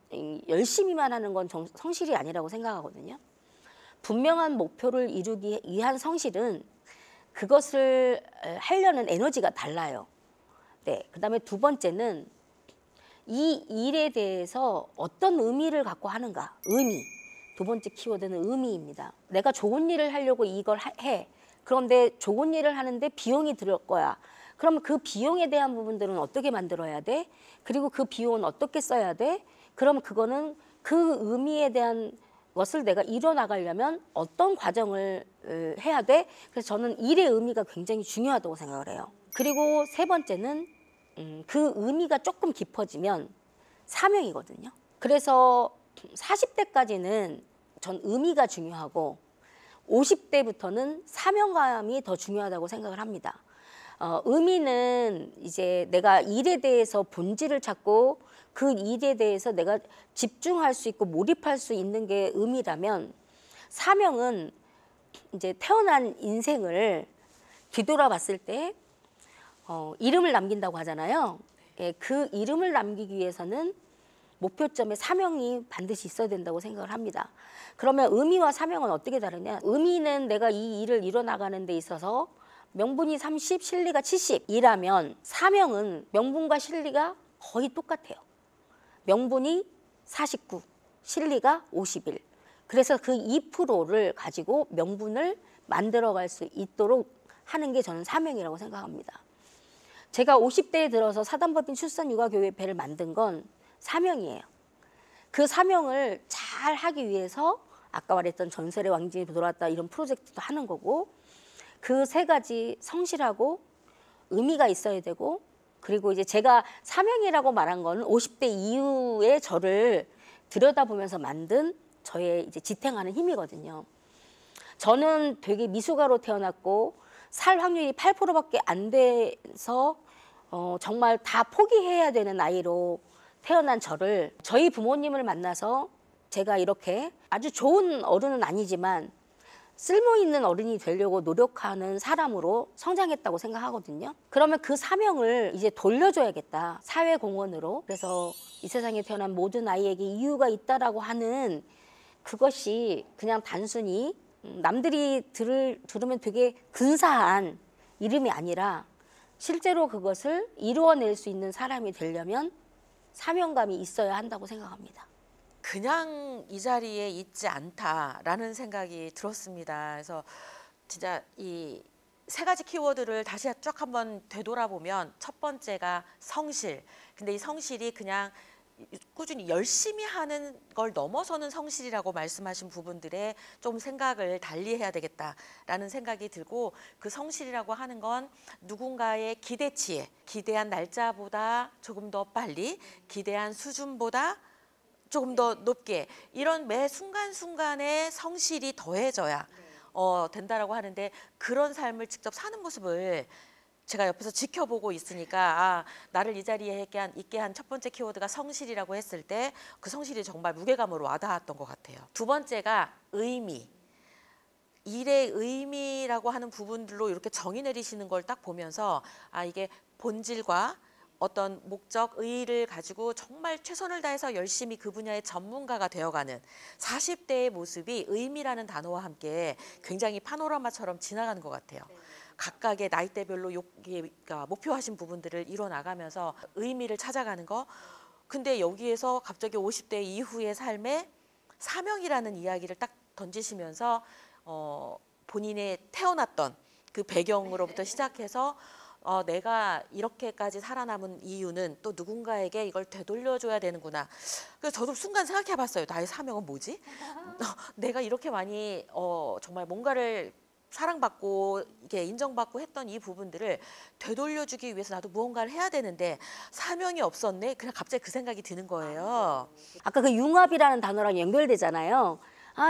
열심히만 하는 건 성실이 아니라고 생각하거든요. 분명한 목표를 이루기 위한 성실은 그것을 하려는 에너지가 달라요. 네, 그다음에 두 번째는 이 일에 대해서 어떤 의미를 갖고 하는가, 의미. 두 번째 키워드는 의미입니다. 내가 좋은 일을 하려고 이걸 해. 그런데 좋은 일을 하는데 비용이 들을 거야. 그럼 그 비용에 대한 부분들은 어떻게 만들어야 돼? 그리고 그 비용은 어떻게 써야 돼? 그럼 그거는 그 의미에 대한 것을 내가 이뤄나가려면 어떤 과정을 해야 돼? 그래서 저는 일의 의미가 굉장히 중요하다고 생각을 해요. 그리고 세 번째는 그 의미가 조금 깊어지면 사명이거든요. 그래서 40대까지는 전 의미가 중요하고 50대부터는 사명감이 더 중요하다고 생각을 합니다. 의미는 이제 내가 일에 대해서 본질을 찾고 그 일에 대해서 내가 집중할 수 있고 몰입할 수 있는 게 의미라면 사명은 이제 태어난 인생을 뒤돌아봤을 때 이름을 남긴다고 하잖아요. 예, 그 이름을 남기기 위해서는 목표점에 사명이 반드시 있어야 된다고 생각을 합니다. 그러면 의미와 사명은 어떻게 다르냐? 의미는 내가 이 일을 이뤄나가는 데 있어서 명분이 30, 실리가 70이라면 사명은 명분과 실리가 거의 똑같아요. 명분이 49, 실리가 51. 그래서 그 2%를 가지고 명분을 만들어갈 수 있도록 하는 게 저는 사명이라고 생각합니다. 제가 50대에 들어서 사단법인 출산육아교육회를 만든 건 사명이에요. 그 사명을 잘 하기 위해서 아까 말했던 전설의 왕진이 돌아왔다 이런 프로젝트도 하는 거고, 그 세 가지 성실하고 의미가 있어야 되고, 그리고 이제 제가 사명이라고 말한 거는 50대 이후에 저를 들여다보면서 만든 저의 이제 지탱하는 힘이거든요. 저는 되게 미숙아로 태어났고 살 확률이 8%밖에 안 돼서 정말 다 포기해야 되는 나이로 태어난 저를, 저희 부모님을 만나서 제가 이렇게 아주 좋은 어른은 아니지만 쓸모 있는 어른이 되려고 노력하는 사람으로 성장했다고 생각하거든요. 그러면 그 사명을 이제 돌려줘야겠다, 사회공헌으로. 그래서 이 세상에 태어난 모든 아이에게 이유가 있다라고 하는 그것이 그냥 단순히 남들이 들으면 되게 근사한 이름이 아니라 실제로 그것을 이루어낼 수 있는 사람이 되려면 사명감이 있어야 한다고 생각합니다. 그냥 이 자리에 있지 않다라는 생각이 들었습니다. 그래서 진짜 이 세 가지 키워드를 다시 쫙 한번 되돌아보면, 첫 번째가 성실. 근데 이 성실이 그냥 꾸준히 열심히 하는 걸 넘어서는 성실이라고 말씀하신 부분들에 좀 생각을 달리 해야 되겠다라는 생각이 들고, 그 성실이라고 하는 건 누군가의 기대치에, 기대한 날짜보다 조금 더 빨리, 기대한 수준보다 조금 더 높게, 이런 매 순간순간에 성실이 더해져야 된다라고 하는데, 그런 삶을 직접 사는 모습을 제가 옆에서 지켜보고 있으니까, 나를 이 자리에 있게 한 첫 번째 키워드가 성실이라고 했을 때 그 성실이 정말 무게감으로 와닿았던 것 같아요. 두 번째가 의미. 일의 의미라고 하는 부분들로 이렇게 정의 내리시는 걸 딱 보면서, 이게 본질과 어떤 목적, 의의를 가지고 정말 최선을 다해서 열심히 그 분야의 전문가가 되어가는 40대의 모습이 의미라는 단어와 함께 굉장히 파노라마처럼 지나가는 것 같아요. 각각의 나이대별로 목표하신 부분들을 이뤄나가면서 의미를 찾아가는 거. 근데 여기에서 갑자기 50대 이후의 삶에 사명이라는 이야기를 딱 던지시면서 본인의 태어났던 그 배경으로부터 시작해서 내가 이렇게까지 살아남은 이유는 또 누군가에게 이걸 되돌려줘야 되는구나. 그래서 저도 순간 생각해봤어요. 나의 사명은 뭐지? 내가 이렇게 많이 정말 뭔가를 사랑받고 이게 인정받고 했던 이 부분들을 되돌려주기 위해서 나도 무언가를 해야 되는데 사명이 없었네. 그냥 갑자기 그 생각이 드는 거예요. 아까 그 융합이라는 단어랑 연결되잖아요.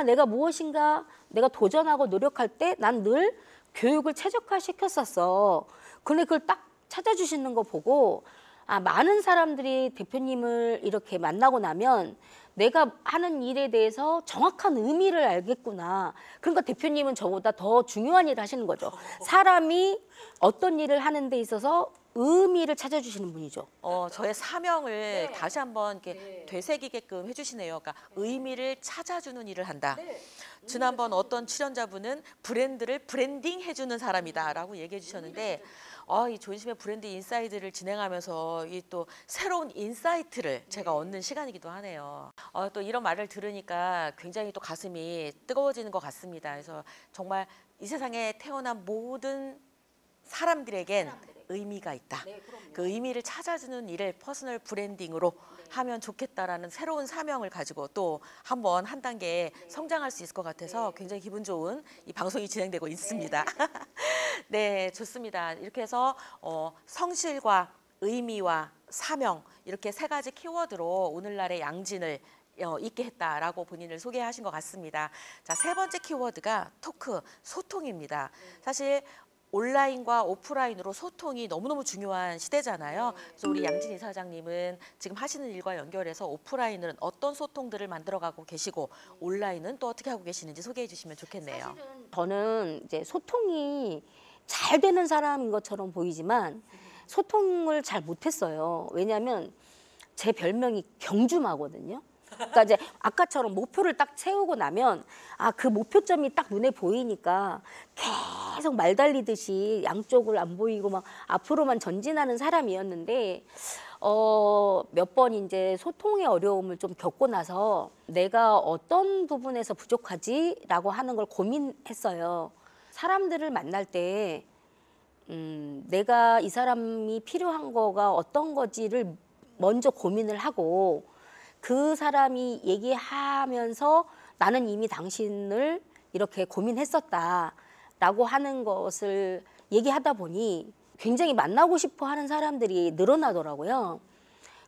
내가 무엇인가 내가 도전하고 노력할 때 난 늘 교육을 최적화시켰었어. 근데 그걸 딱 찾아주시는 거 보고, 많은 사람들이 대표님을 이렇게 만나고 나면 내가 하는 일에 대해서 정확한 의미를 알겠구나. 그러니까 대표님은 저보다 더 중요한 일을 하시는 거죠. 사람이 어떤 일을 하는 데 있어서 의미를 찾아주시는 분이죠. 저의 사명을 다시 한번 이렇게 되새기게끔 해주시네요. 그러니까 의미를 찾아주는 일을 한다. 지난번 어떤 출연자분은 브랜드를 브랜딩 해주는 사람이다라고 얘기해 주셨는데, 이 조인심의 브랜드 인사이드를 진행하면서 이 또 새로운 인사이트를 제가 얻는 시간이기도 하네요. 또 이런 말을 들으니까 굉장히 또 가슴이 뜨거워지는 것 같습니다. 그래서 정말 이 세상에 태어난 모든 사람들에겐 의미가 있다. 그 의미를 찾아주는 일을 퍼스널 브랜딩으로 하면 좋겠다라는 새로운 사명을 가지고 또 한번 한 단계 성장할 수 있을 것 같아서 굉장히 기분 좋은 이 방송이 진행되고 있습니다. 네, 좋습니다. 이렇게 해서 성실과 의미와 사명, 이렇게 세 가지 키워드로 오늘날의 양진을 있게 했다라고 본인을 소개하신 것 같습니다. 자, 세 번째 키워드가 토크, 소통입니다. 사실 온라인과 오프라인으로 소통이 너무너무 중요한 시대잖아요. 그래서 우리 양진 이사장님은 지금 하시는 일과 연결해서 오프라인은 어떤 소통들을 만들어가고 계시고 온라인은 또 어떻게 하고 계시는지 소개해 주시면 좋겠네요. 저는 이제 소통이 잘 되는 사람인 것처럼 보이지만 소통을 잘 못했어요. 왜냐하면 제 별명이 경주마거든요. 그러니까 이제 아까처럼 목표를 딱 세우고 나면 그 목표점이 딱 눈에 보이니까 계속 말 달리듯이 양쪽을 안 보이고 막 앞으로만 전진하는 사람이었는데 몇 번 이제 소통의 어려움을 좀 겪고 나서 내가 어떤 부분에서 부족하지라고 하는 걸 고민했어요. 사람들을 만날 때 내가 이 사람이 필요한 거가 어떤 거지를 먼저 고민을 하고 그 사람이 얘기하면서 나는 이미 당신을 이렇게 고민했었다라고 하는 것을 얘기하다 보니 굉장히 만나고 싶어 하는 사람들이 늘어나더라고요.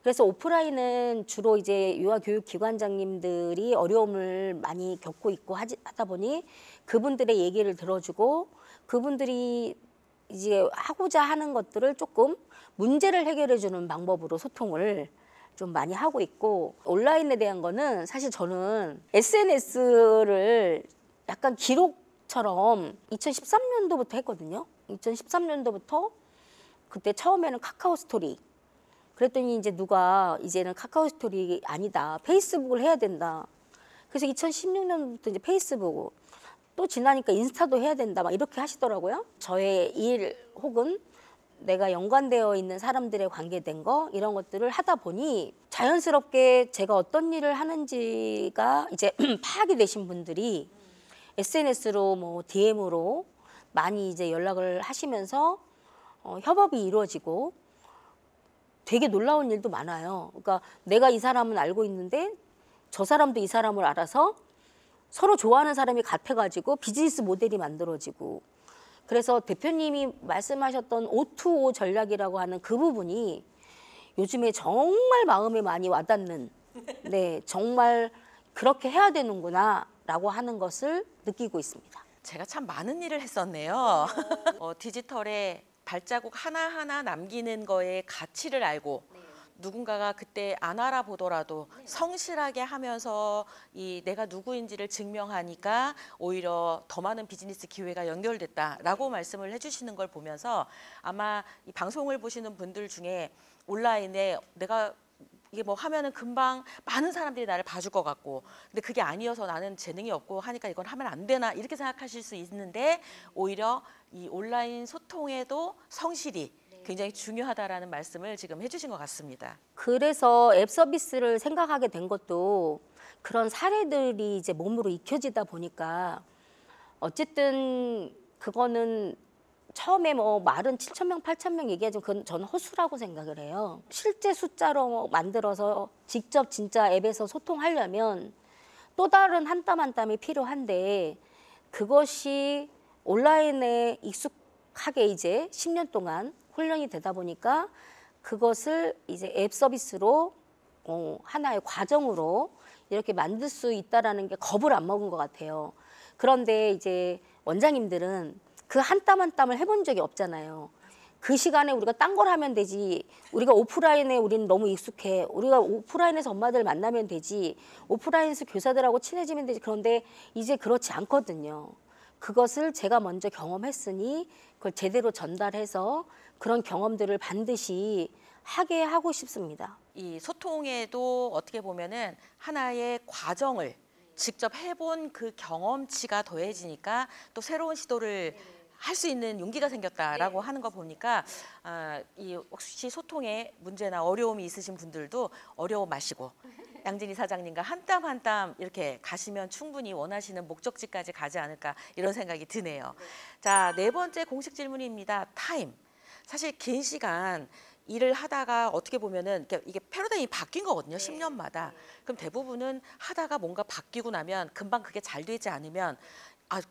그래서 오프라인은 주로 이제 유아교육기관장님들이 어려움을 많이 겪고 있고 하다 보니 그분들의 얘기를 들어주고 그분들이 이제 하고자 하는 것들을 조금 문제를 해결해 주는 방법으로 소통을 좀 많이 하고 있고, 온라인에 대한 거는 사실 저는 SNS를 약간 기록처럼 2013년도부터 했거든요. 2013년도부터 그때 처음에는 카카오 스토리. 그랬더니 이제 누가 이제는 카카오 스토리 아니다, 페이스북을 해야 된다. 그래서 2016년부터 이제 페이스북, 또 지나니까 인스타도 해야 된다, 막 이렇게 하시더라고요. 저의 일 혹은 내가 연관되어 있는 사람들에 관계된 거 이런 것들을 하다 보니 자연스럽게 제가 어떤 일을 하는지가 이제 파악이 되신 분들이 SNS로 뭐 DM으로 많이 이제 연락을 하시면서 협업이 이루어지고 되게 놀라운 일도 많아요. 그러니까 내가 이 사람은 알고 있는데 저 사람도 이 사람을 알아서 서로 좋아하는 사람이 같아가지고 비즈니스 모델이 만들어지고, 그래서 대표님이 말씀하셨던 O2O 전략이라고 하는 그 부분이 요즘에 정말 마음에 많이 와닿는, 네, 정말 그렇게 해야 되는구나라고 하는 것을 느끼고 있습니다. 제가 참 많은 일을 했었네요. 디지털에 발자국 하나하나 남기는 거에 가치를 알고 누군가가 그때 안 알아보더라도 성실하게 하면서 내가 누구인지를 증명하니까 오히려 더 많은 비즈니스 기회가 연결됐다라고 말씀을 해주시는 걸 보면서 아마 이 방송을 보시는 분들 중에 온라인에 내가 이게 뭐 하면은 금방 많은 사람들이 나를 봐줄 것 같고, 근데 그게 아니어서 나는 재능이 없고 하니까 이건 하면 안 되나 이렇게 생각하실 수 있는데, 오히려 이 온라인 소통에도 성실이 굉장히 중요하다라는 말씀을 지금 해주신 것 같습니다. 그래서 앱 서비스를 생각하게 된 것도 그런 사례들이 이제 몸으로 익혀지다 보니까, 어쨌든 그거는 처음에 뭐 말은 7,000명, 8,000명 얘기하지만 그건 저는 허수라고 생각을 해요. 실제 숫자로 만들어서 직접 진짜 앱에서 소통하려면 또 다른 한 땀 한 땀이 필요한데, 그것이 온라인에 익숙하게 이제 10년 동안 훈련이 되다 보니까 그것을 이제 앱 서비스로 하나의 과정으로 이렇게 만들 수 있다라는 게 겁을 안 먹은 것 같아요. 그런데 이제 원장님들은 그 한 땀 한 땀을 해본 적이 없잖아요. 그 시간에 우리가 딴 걸 하면 되지. 우리가 오프라인에 우리는 너무 익숙해. 우리가 오프라인에서 엄마들 만나면 되지. 오프라인에서 교사들하고 친해지면 되지. 그런데 이제 그렇지 않거든요. 그것을 제가 먼저 경험했으니 그걸 제대로 전달해서 그런 경험들을 반드시 하게 하고 싶습니다. 이 소통에도 어떻게 보면은 하나의 과정을 직접 해본 그 경험치가 더해지니까 또 새로운 시도를 할 수 있는 용기가 생겼다라고 하는 거 보니까 이 혹시 소통에 문제나 어려움이 있으신 분들도 어려워 마시고 양진희 사장님과 한 땀 한 땀 이렇게 가시면 충분히 원하시는 목적지까지 가지 않을까 이런 생각이 드네요. 자, 네 번째 공식 질문입니다. 타임. 사실 긴 시간 일을 하다가 어떻게 보면은 이게 패러다임이 바뀐 거거든요. 10년마다. 그럼 대부분은 하다가 뭔가 바뀌고 나면 금방 그게 잘 되지 않으면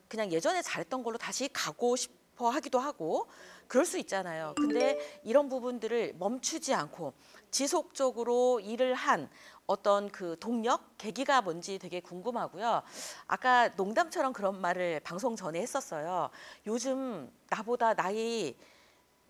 그냥 예전에 잘했던 걸로 다시 가고 싶어 하기도 하고 그럴 수 있잖아요. 근데 이런 부분들을 멈추지 않고 지속적으로 일을 한 어떤 그 동력, 계기가 뭔지 되게 궁금하고요. 아까 농담처럼 그런 말을 방송 전에 했었어요. 요즘 나보다 나이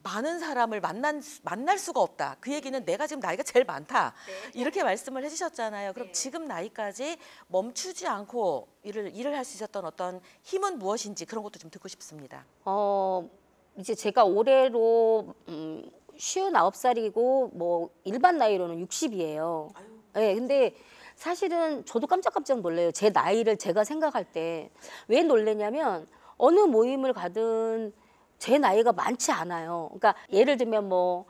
많은 사람을 만날 수가 없다. 그 얘기는 내가 지금 나이가 제일 많다. 이렇게 말씀을 해주셨잖아요. 그럼 지금 나이까지 멈추지 않고 일을 할 수 있었던 어떤 힘은 무엇인지 그런 것도 좀 듣고 싶습니다. 이제 제가 올해로 59살이고 뭐 일반 나이로는 60이에요. 네, 근데 사실은 저도 깜짝깜짝 놀래요. 제 나이를 제가 생각할 때. 왜 놀래냐면 어느 모임을 가든 제 나이가 많지 않아요. 그러니까 예를 들면 뭐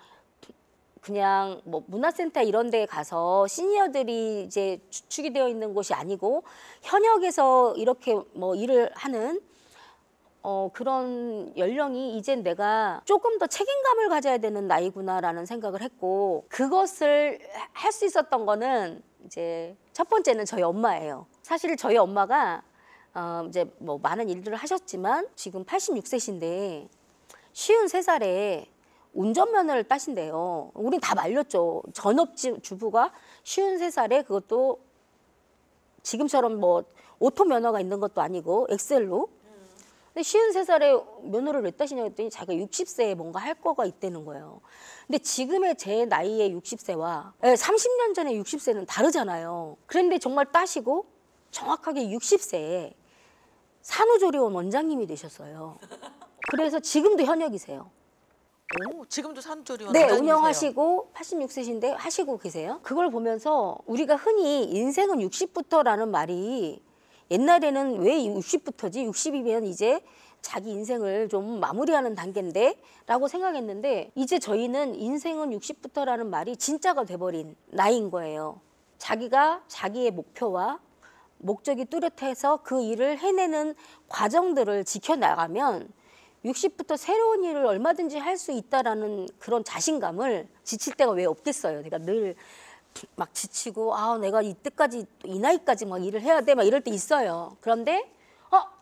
그냥 뭐 문화센터 이런 데 가서 시니어들이 이제 주축이 되어 있는 곳이 아니고 현역에서 이렇게 뭐 일을 하는 그런 연령이 이젠 내가 조금 더 책임감을 가져야 되는 나이구나라는 생각을 했고, 그것을 할 수 있었던 거는 이제 첫 번째는 저희 엄마예요. 사실 저희 엄마가 이제 뭐 많은 일들을 하셨지만 지금 86세신데 53살에 운전면허를 따신대요. 우린 다 말렸죠. 전업주 주부가 53살에 그것도 지금처럼 뭐 오토 면허가 있는 것도 아니고 엑셀로. 근데 53살에 면허를 왜 따시냐고 했더니 자기가 60세에 뭔가 할 거가 있다는 거예요. 근데 지금의 제 나이의 60세와 30년 전에 60세는 다르잖아요. 그런데 정말 따시고 정확하게 60세에 산후조리원 원장님이 되셨어요. 그래서 지금도 현역이세요. 오, 지금도 산후조리원 네, 원장님이세요? 운영하시고 86세신데 하시고 계세요. 그걸 보면서 우리가 흔히 인생은 60부터라는 말이 옛날에는 왜 60부터지? 60이면 이제 자기 인생을 좀 마무리하는 단계인데? 라고 생각했는데 이제 저희는 인생은 60부터라는 말이 진짜가 돼버린 나이인 거예요. 자기가 자기의 목표와 목적이 뚜렷해서 그 일을 해내는 과정들을 지켜나가면 60부터 새로운 일을 얼마든지 할 수 있다라는 그런 자신감을 지칠 때가 왜 없겠어요. 내가 늘 막 지치고 내가 이때까지 이 나이까지 막 일을 해야 돼 막 이럴 때 있어요. 그런데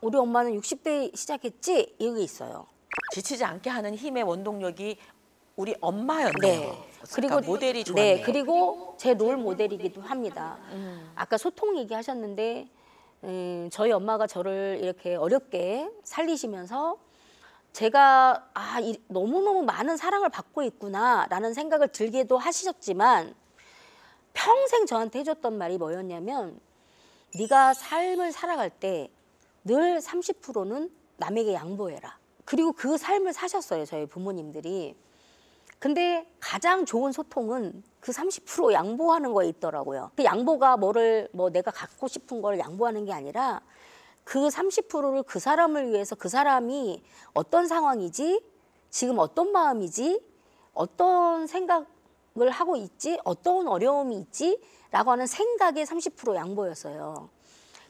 우리 엄마는 60대 시작했지 이게 있어요. 지치지 않게 하는 힘의 원동력이 우리 엄마였네요. 네. 그리고 모델이 좋았네요. 네, 그리고 제 롤 모델이기도 합니다. 아까 소통 얘기하셨는데 저희 엄마가 저를 이렇게 어렵게 살리시면서 제가 너무너무 많은 사랑을 받고 있구나라는 생각을 들게도 하셨지만 평생 저한테 해줬던 말이 뭐였냐면 네가 삶을 살아갈 때 늘 30%는 남에게 양보해라. 그리고 그 삶을 사셨어요, 저희 부모님들이. 근데 가장 좋은 소통은 그 30% 양보하는 거에 있더라고요. 그 양보가 내가 갖고 싶은 걸 양보하는 게 아니라 그 30%를 그 사람을 위해서 그 사람이 어떤 상황이지, 지금 어떤 마음이지, 어떤 생각을 하고 있지, 어떤 어려움이 있지 라고 하는 생각의 30% 양보였어요.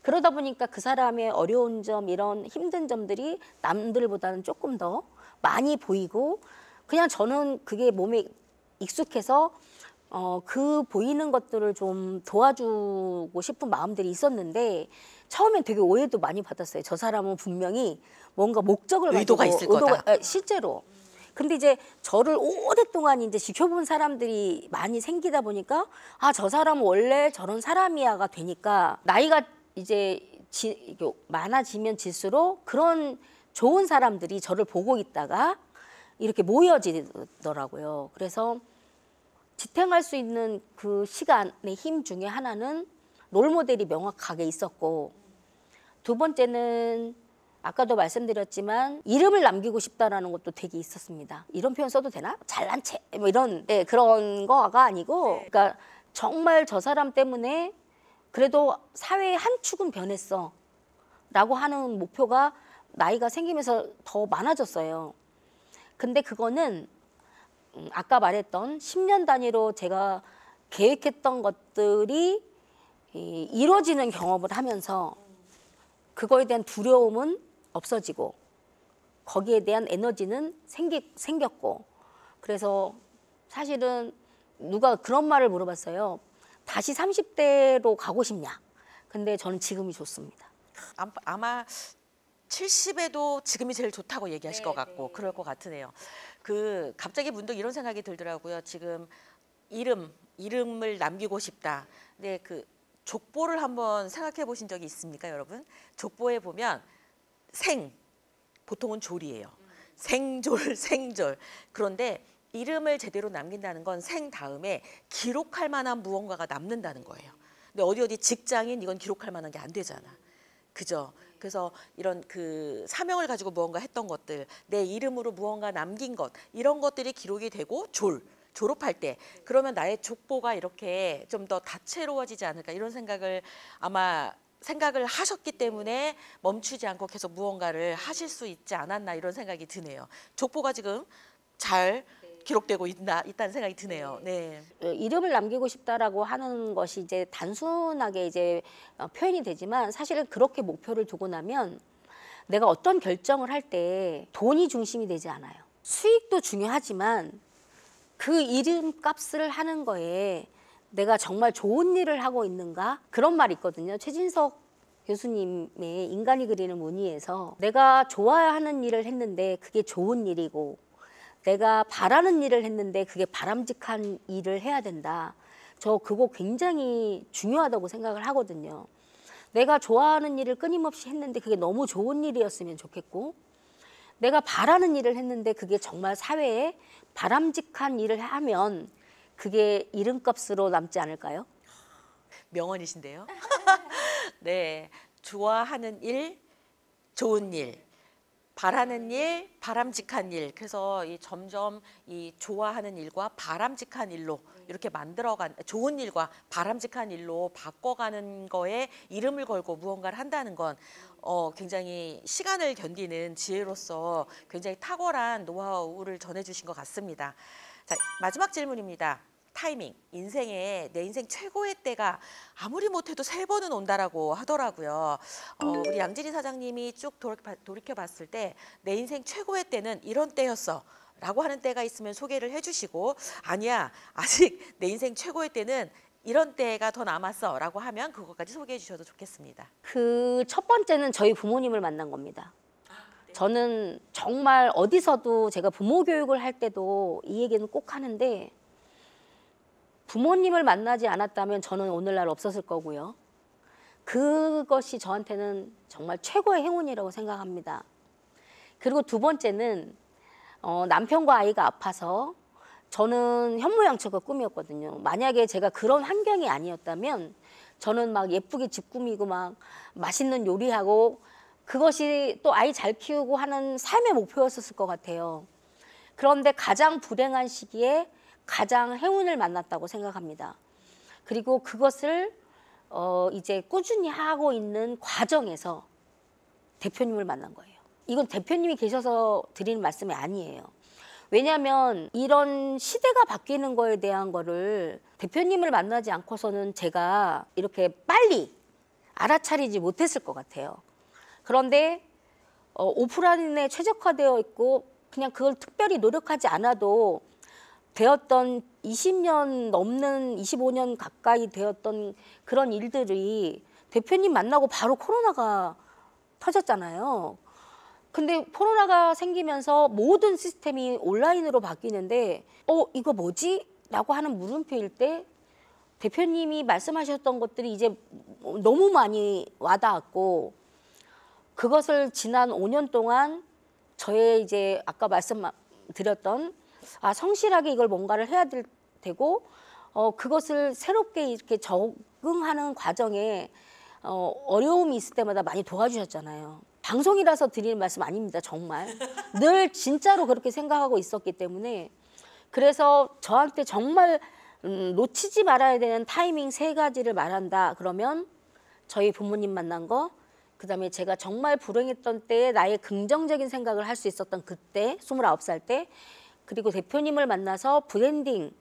그러다 보니까 그 사람의 어려운 점, 이런 힘든 점들이 남들보다는 조금 더 많이 보이고 그냥 저는 그게 몸에 익숙해서 그 보이는 것들을 좀 도와주고 싶은 마음들이 있었는데 처음엔 되게 오해도 많이 받았어요. 저 사람은 분명히 뭔가 목적을 의도가 가지고 있을 거다. 실제로. 근데 이제 저를 오랫동안 이제 지켜본 사람들이 많이 생기다 보니까 저 사람은 원래 저런 사람이야가 되니까 나이가 이제 많아지면 질수록 그런 좋은 사람들이 저를 보고 있다가 이렇게 모여지더라고요. 그래서 지탱할 수 있는 그 시간의 힘 중에 하나는 롤모델이 명확하게 있었고, 두 번째는 아까도 말씀드렸지만 이름을 남기고 싶다라는 것도 되게 있었습니다. 이런 표현 써도 되나? 잘난 체 뭐 이런 그런 거가 아니고, 그러니까 정말 저 사람 때문에 그래도 사회의 한 축은 변했어 라고 하는 목표가 나이가 생기면서 더 많아졌어요. 근데 그거는 아까 말했던 10년 단위로 제가 계획했던 것들이 이루어지는 경험을 하면서 그거에 대한 두려움은 없어지고 거기에 대한 에너지는 생겼고, 그래서 사실은 누가 그런 말을 물어봤어요. 다시 30대로 가고 싶냐? 근데 저는 지금이 좋습니다. 아마 70에도 지금이 제일 좋다고 얘기하실 것 같고 그럴 것 같으네요. 갑자기 문득 이런 생각이 들더라고요. 지금 이름을 남기고 싶다. 근데 족보를 한번 생각해 보신 적이 있습니까, 여러분? 족보에 보면 보통은 졸이에요. 생졸. 그런데 이름을 제대로 남긴다는 건 생 다음에 기록할 만한 무언가가 남는다는 거예요. 근데 어디 직장인 이건 기록할 만한 게 안 되잖아. 그죠? 그래서 이런 그 사명을 가지고 무언가 했던 것들, 내 이름으로 무언가 남긴 것, 이런 것들이 기록이 되고 졸업할 때 그러면 나의 족보가 이렇게 좀 더 다채로워지지 않을까 이런 생각을 아마 생각을 하셨기 때문에 멈추지 않고 계속 무언가를 하실 수 있지 않았나 이런 생각이 드네요. 족보가 지금 잘 기록되고 있다는 생각이 드네요. 네. 이름을 남기고 싶다라고 하는 것이 이제 단순하게 이제 표현이 되지만 사실은 그렇게 목표를 두고 나면 내가 어떤 결정을 할 때 돈이 중심이 되지 않아요. 수익도 중요하지만 그 이름값을 하는 거에 내가 정말 좋은 일을 하고 있는가? 그런 말이 있거든요. 최진석 교수님의 인간이 그리는 무늬에서 내가 좋아하는 일을 했는데 그게 좋은 일이고 내가 바라는 일을 했는데 그게 바람직한 일을 해야 된다. 저 그거 굉장히 중요하다고 생각을 하거든요. 내가 좋아하는 일을 끊임없이 했는데 그게 너무 좋은 일이었으면 좋겠고 내가 바라는 일을 했는데 그게 정말 사회에 바람직한 일을 하면 그게 이름값으로 남지 않을까요? 명언이신데요. 네. 좋아하는 일, 좋은 일. 바라는 일, 바람직한 일. 그래서 이 점점 이 좋아하는 일과 바람직한 일로 이렇게 만들어간 좋은 일과 바람직한 일로 바꿔가는 거에 이름을 걸고 무언가를 한다는 건 굉장히 시간을 견디는 지혜로서 굉장히 탁월한 노하우를 전해주신 것 같습니다. 자, 마지막 질문입니다. 타이밍, 인생에 내 인생 최고의 때가 아무리 못해도 3번은 온다라고 하더라고요. 우리 양진희 사장님이 쭉 돌이켜봤을 때 내 인생 최고의 때는 이런 때였어 라고 하는 때가 있으면 소개를 해주시고 아니야 아직 내 인생 최고의 때는 이런 때가 더 남았어 라고 하면 그것까지 소개해 주셔도 좋겠습니다. 그 첫 번째는 저희 부모님을 만난 겁니다. 저는 정말 어디서도 제가 부모 교육을 할 때도 이 얘기는 꼭 하는데 부모님을 만나지 않았다면 저는 오늘날 없었을 거고요. 그것이 저한테는 정말 최고의 행운이라고 생각합니다. 그리고 두 번째는 남편과 아이가 아파서 저는 현모양처가 꿈이었거든요. 만약에 제가 그런 환경이 아니었다면 저는 막 예쁘게 집 꾸미고 막 맛있는 요리하고 그것이 또 아이 잘 키우고 하는 삶의 목표였을 것 같아요. 그런데 가장 불행한 시기에 가장 행운을 만났다고 생각합니다. 그리고 그것을 이제 꾸준히 하고 있는 과정에서 대표님을 만난 거예요. 이건 대표님이 계셔서 드리는 말씀이 아니에요. 왜냐하면 이런 시대가 바뀌는 거에 대한 거를 대표님을 만나지 않고서는 제가 이렇게 빨리 알아차리지 못했을 것 같아요. 그런데 오프라인에 최적화되어 있고 그냥 그걸 특별히 노력하지 않아도 되었던 20년 넘는 25년 가까이 되었던 그런 일들이 대표님 만나고 바로 코로나가 터졌잖아요. 근데 코로나가 생기면서 모든 시스템이 온라인으로 바뀌는데 이거 뭐지? 라고 하는 물음표일 때 대표님이 말씀하셨던 것들이 이제 너무 많이 와닿았고 그것을 지난 5년 동안 저의 이제 아까 말씀드렸던 성실하게 이걸 뭔가를 해야 되고 그것을 새롭게 이렇게 적응하는 과정에 어려움이 있을 때마다 많이 도와주셨잖아요. 방송이라서 드리는 말씀 아닙니다. 정말 늘 진짜로 그렇게 생각하고 있었기 때문에 그래서 저한테 정말 놓치지 말아야 되는 타이밍 3가지를 말한다 그러면 저희 부모님 만난 거 그다음에 제가 정말 불행했던 때에 나의 긍정적인 생각을 할 수 있었던 그때 29살 때 그리고 대표님을 만나서 브랜딩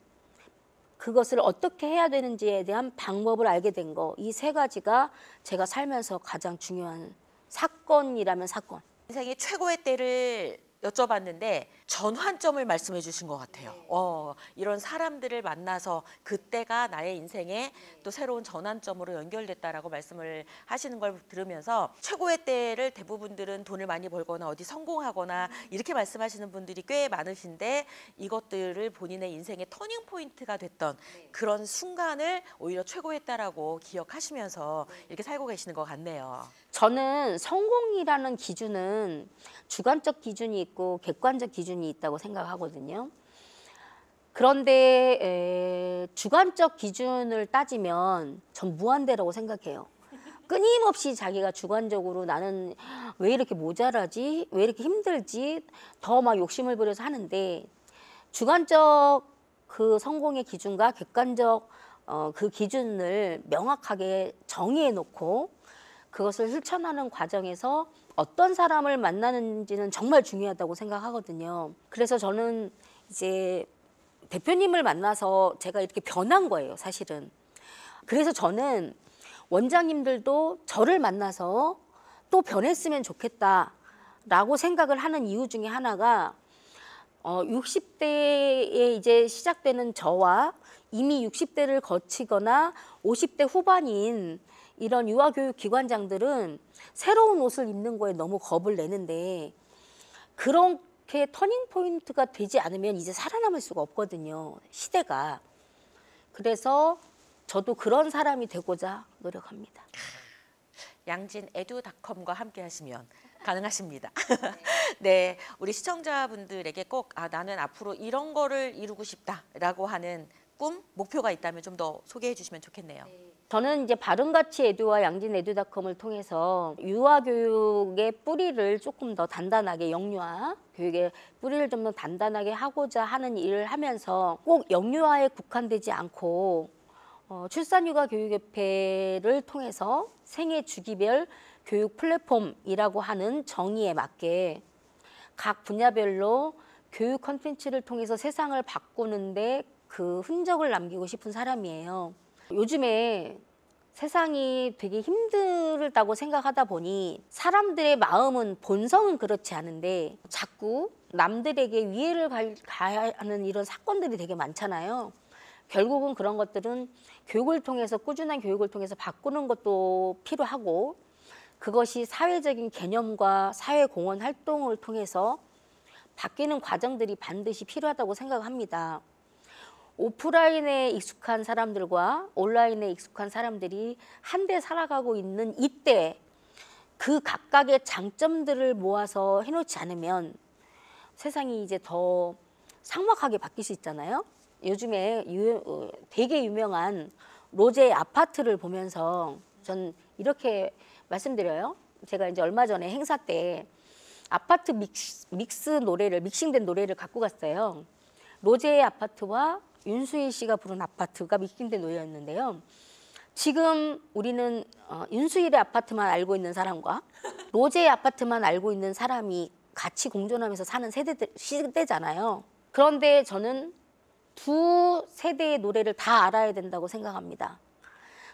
그것을 어떻게 해야 되는지에 대한 방법을 알게 된 거 이 3가지가 제가 살면서 가장 중요한 사건이라면 사건. 인생의 최고의 때를 여쭤봤는데 전환점을 말씀해 주신 것 같아요. 이런 사람들을 만나서 그때가 나의 인생의 또 새로운 전환점으로 연결됐다라고 말씀을 하시는 걸 들으면서 최고의 때를 대부분들은 돈을 많이 벌거나 어디 성공하거나 이렇게 말씀하시는 분들이 꽤 많으신데 이것들을 본인의 인생의 터닝 포인트가 됐던 그런 순간을 오히려 최고의 때라고 기억하시면서 이렇게 살고 계시는 것 같네요. 저는 성공이라는 기준은 주관적 기준이 있고 객관적 기준이 있다고 생각하거든요. 그런데 주관적 기준을 따지면 전 무한대라고 생각해요. 끊임없이 자기가 주관적으로 나는 왜 이렇게 모자라지? 왜 이렇게 힘들지? 더 막 욕심을 부려서 하는데 주관적 그 성공의 기준과 객관적 그 기준을 명확하게 정의해 놓고 그것을 실천하는 과정에서 어떤 사람을 만나는지는 정말 중요하다고 생각하거든요. 그래서 저는 이제 대표님을 만나서 제가 이렇게 변한 거예요, 사실은. 그래서 저는 원장님들도 저를 만나서 또 변했으면 좋겠다라고 생각을 하는 이유 중에 하나가 60대에 이제 시작되는 저와 이미 60대를 거치거나 50대 후반인 이런 유아교육 기관장들은 새로운 옷을 입는 거에 너무 겁을 내는데 그렇게 터닝 포인트가 되지 않으면 이제 살아남을 수가 없거든요, 시대가. 그래서 저도 그런 사람이 되고자 노력합니다. 양진에듀닷컴과 함께 하시면 가능하십니다. 네, 우리 시청자분들에게 꼭 나는 앞으로 이런 거를 이루고 싶다라고 하는 꿈, 목표가 있다면 좀 더 소개해 주시면 좋겠네요. 저는 이제 바른가치 에듀와 양진에듀닷컴을 통해서 유아교육의 뿌리를 조금 더 단단하게, 영유아 교육의 뿌리를 좀 더 단단하게 하고자 하는 일을 하면서 꼭 영유아에 국한되지 않고 출산육아교육협회를 통해서 생애 주기별 교육 플랫폼이라고 하는 정의에 맞게 각 분야별로 교육 콘텐츠를 통해서 세상을 바꾸는데 그 흔적을 남기고 싶은 사람이에요. 요즘에 세상이 되게 힘들다고 생각하다 보니 사람들의 마음은 본성은 그렇지 않은데 자꾸 남들에게 위해를 가야 하는 이런 사건들이 되게 많잖아요. 결국은 그런 것들은 교육을 통해서, 꾸준한 교육을 통해서 바꾸는 것도 필요하고 그것이 사회적인 개념과 사회공헌 활동을 통해서 바뀌는 과정들이 반드시 필요하다고 생각합니다. 오프라인에 익숙한 사람들과 온라인에 익숙한 사람들이 한데 살아가고 있는 이때 그 각각의 장점들을 모아서 해놓지 않으면 세상이 이제 더 삭막하게 바뀔 수 있잖아요. 요즘에 되게 유명한 로제 아파트를 보면서 전 이렇게 말씀드려요. 제가 이제 얼마 전에 행사 때 아파트 믹싱된 노래를 갖고 갔어요. 로제의 아파트와 윤수일 씨가 부른 아파트가 믹싱된 노래였는데요. 지금 우리는 윤수일의 아파트만 알고 있는 사람과 로제의 아파트만 알고 있는 사람이 같이 공존하면서 사는 시대잖아요. 그런데 저는 두 세대의 노래를 다 알아야 된다고 생각합니다.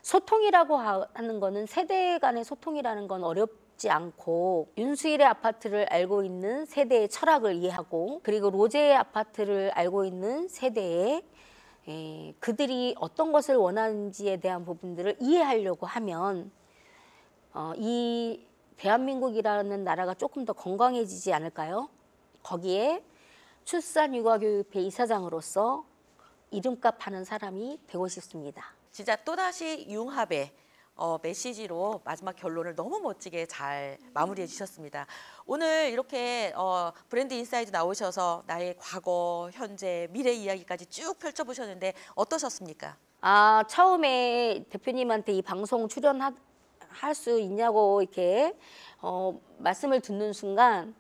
소통이라고 하는 거는 세대 간의 소통이라는 건 어렵지 않고 윤수일의 아파트를 알고 있는 세대의 철학을 이해하고 그리고 로제의 아파트를 알고 있는 세대의 그들이 어떤 것을 원하는지에 대한 부분들을 이해하려고 하면 이 대한민국이라는 나라가 조금 더 건강해지지 않을까요? 거기에 출산육아교육회 이사장으로서 이름값 하는 사람이 되고 싶습니다. 진짜 또다시 융합의 메시지로 마지막 결론을 너무 멋지게 잘 마무리해 주셨습니다. 오늘 이렇게 브랜드 인사이드 나오셔서 나의 과거, 현재, 미래 이야기까지 쭉 펼쳐보셨는데 어떠셨습니까? 처음에 대표님한테 이 방송 출연할 수 있냐고 이렇게 말씀을 듣는 순간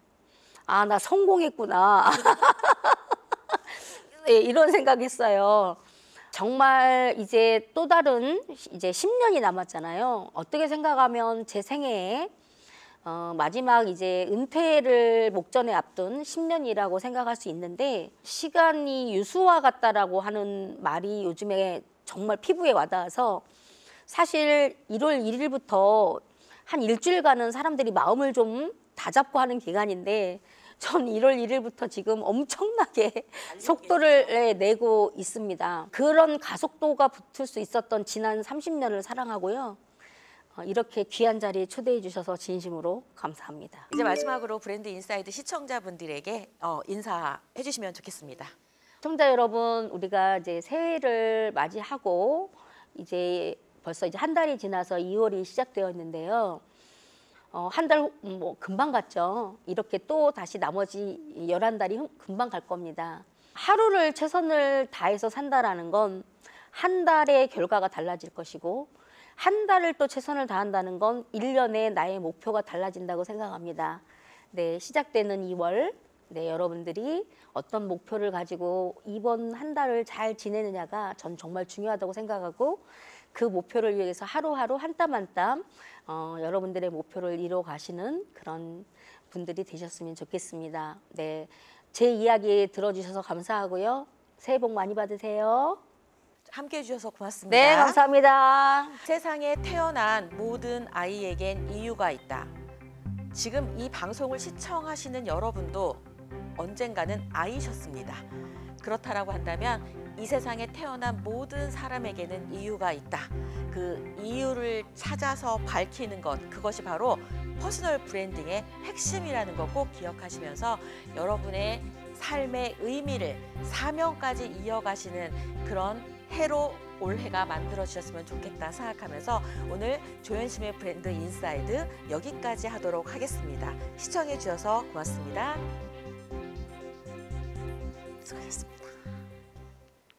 나 성공했구나. 네, 이런 생각했어요. 정말 이제 또 다른 이제 10년이 남았잖아요. 어떻게 생각하면 제 생애에 마지막 이제 은퇴를 목전에 앞둔 10년이라고 생각할 수 있는데 시간이 유수와 같다라고 하는 말이 요즘에 정말 피부에 와닿아서 사실 1월 1일부터 한 일주일간은 사람들이 마음을 좀 다잡고 하는 기간인데 전 1월 1일부터 지금 엄청나게 속도를 내고 있습니다. 그런 가속도가 붙을 수 있었던 지난 30년을 사랑하고요. 이렇게 귀한 자리에 초대해 주셔서 진심으로 감사합니다. 이제 마지막으로 브랜드 인사이드 시청자분들에게 인사해 주시면 좋겠습니다. 시청자 여러분, 우리가 이제 새해를 맞이하고 이제 벌써 이제 한 달이 지나서 2월이 시작되었는데요. 한 달 뭐 금방 갔죠. 이렇게 또 다시 나머지 11달이 금방 갈 겁니다. 하루를 최선을 다해서 산다라는 건 한 달의 결과가 달라질 것이고 한 달을 또 최선을 다한다는 건 1년에 나의 목표가 달라진다고 생각합니다. 네, 시작되는 2월, 네, 여러분들이 어떤 목표를 가지고 이번 한 달을 잘 지내느냐가 전 정말 중요하다고 생각하고 그 목표를 위해서 하루하루 한 땀 한 땀 여러분들의 목표를 이뤄 가시는 그런 분들이 되셨으면 좋겠습니다. 네, 제 이야기 들어주셔서 감사하고요. 새해 복 많이 받으세요. 함께해 주셔서 고맙습니다. 네, 감사합니다. 세상에 태어난 모든 아이에겐 이유가 있다. 지금 이 방송을 시청하시는 여러분도 언젠가는 아이셨습니다. 그렇다라고 한다면 이 세상에 태어난 모든 사람에게는 이유가 있다. 그 이유를 찾아서 밝히는 것, 그것이 바로 퍼스널 브랜딩의 핵심이라는 거 꼭 기억하시면서 여러분의 삶의 의미를 사명까지 이어가시는 그런 해로 올해가 만들어주셨으면 좋겠다 생각하면서 오늘 조현심의 브랜드 인사이드 여기까지 하도록 하겠습니다. 시청해 주셔서 고맙습니다. 수고하셨습니다.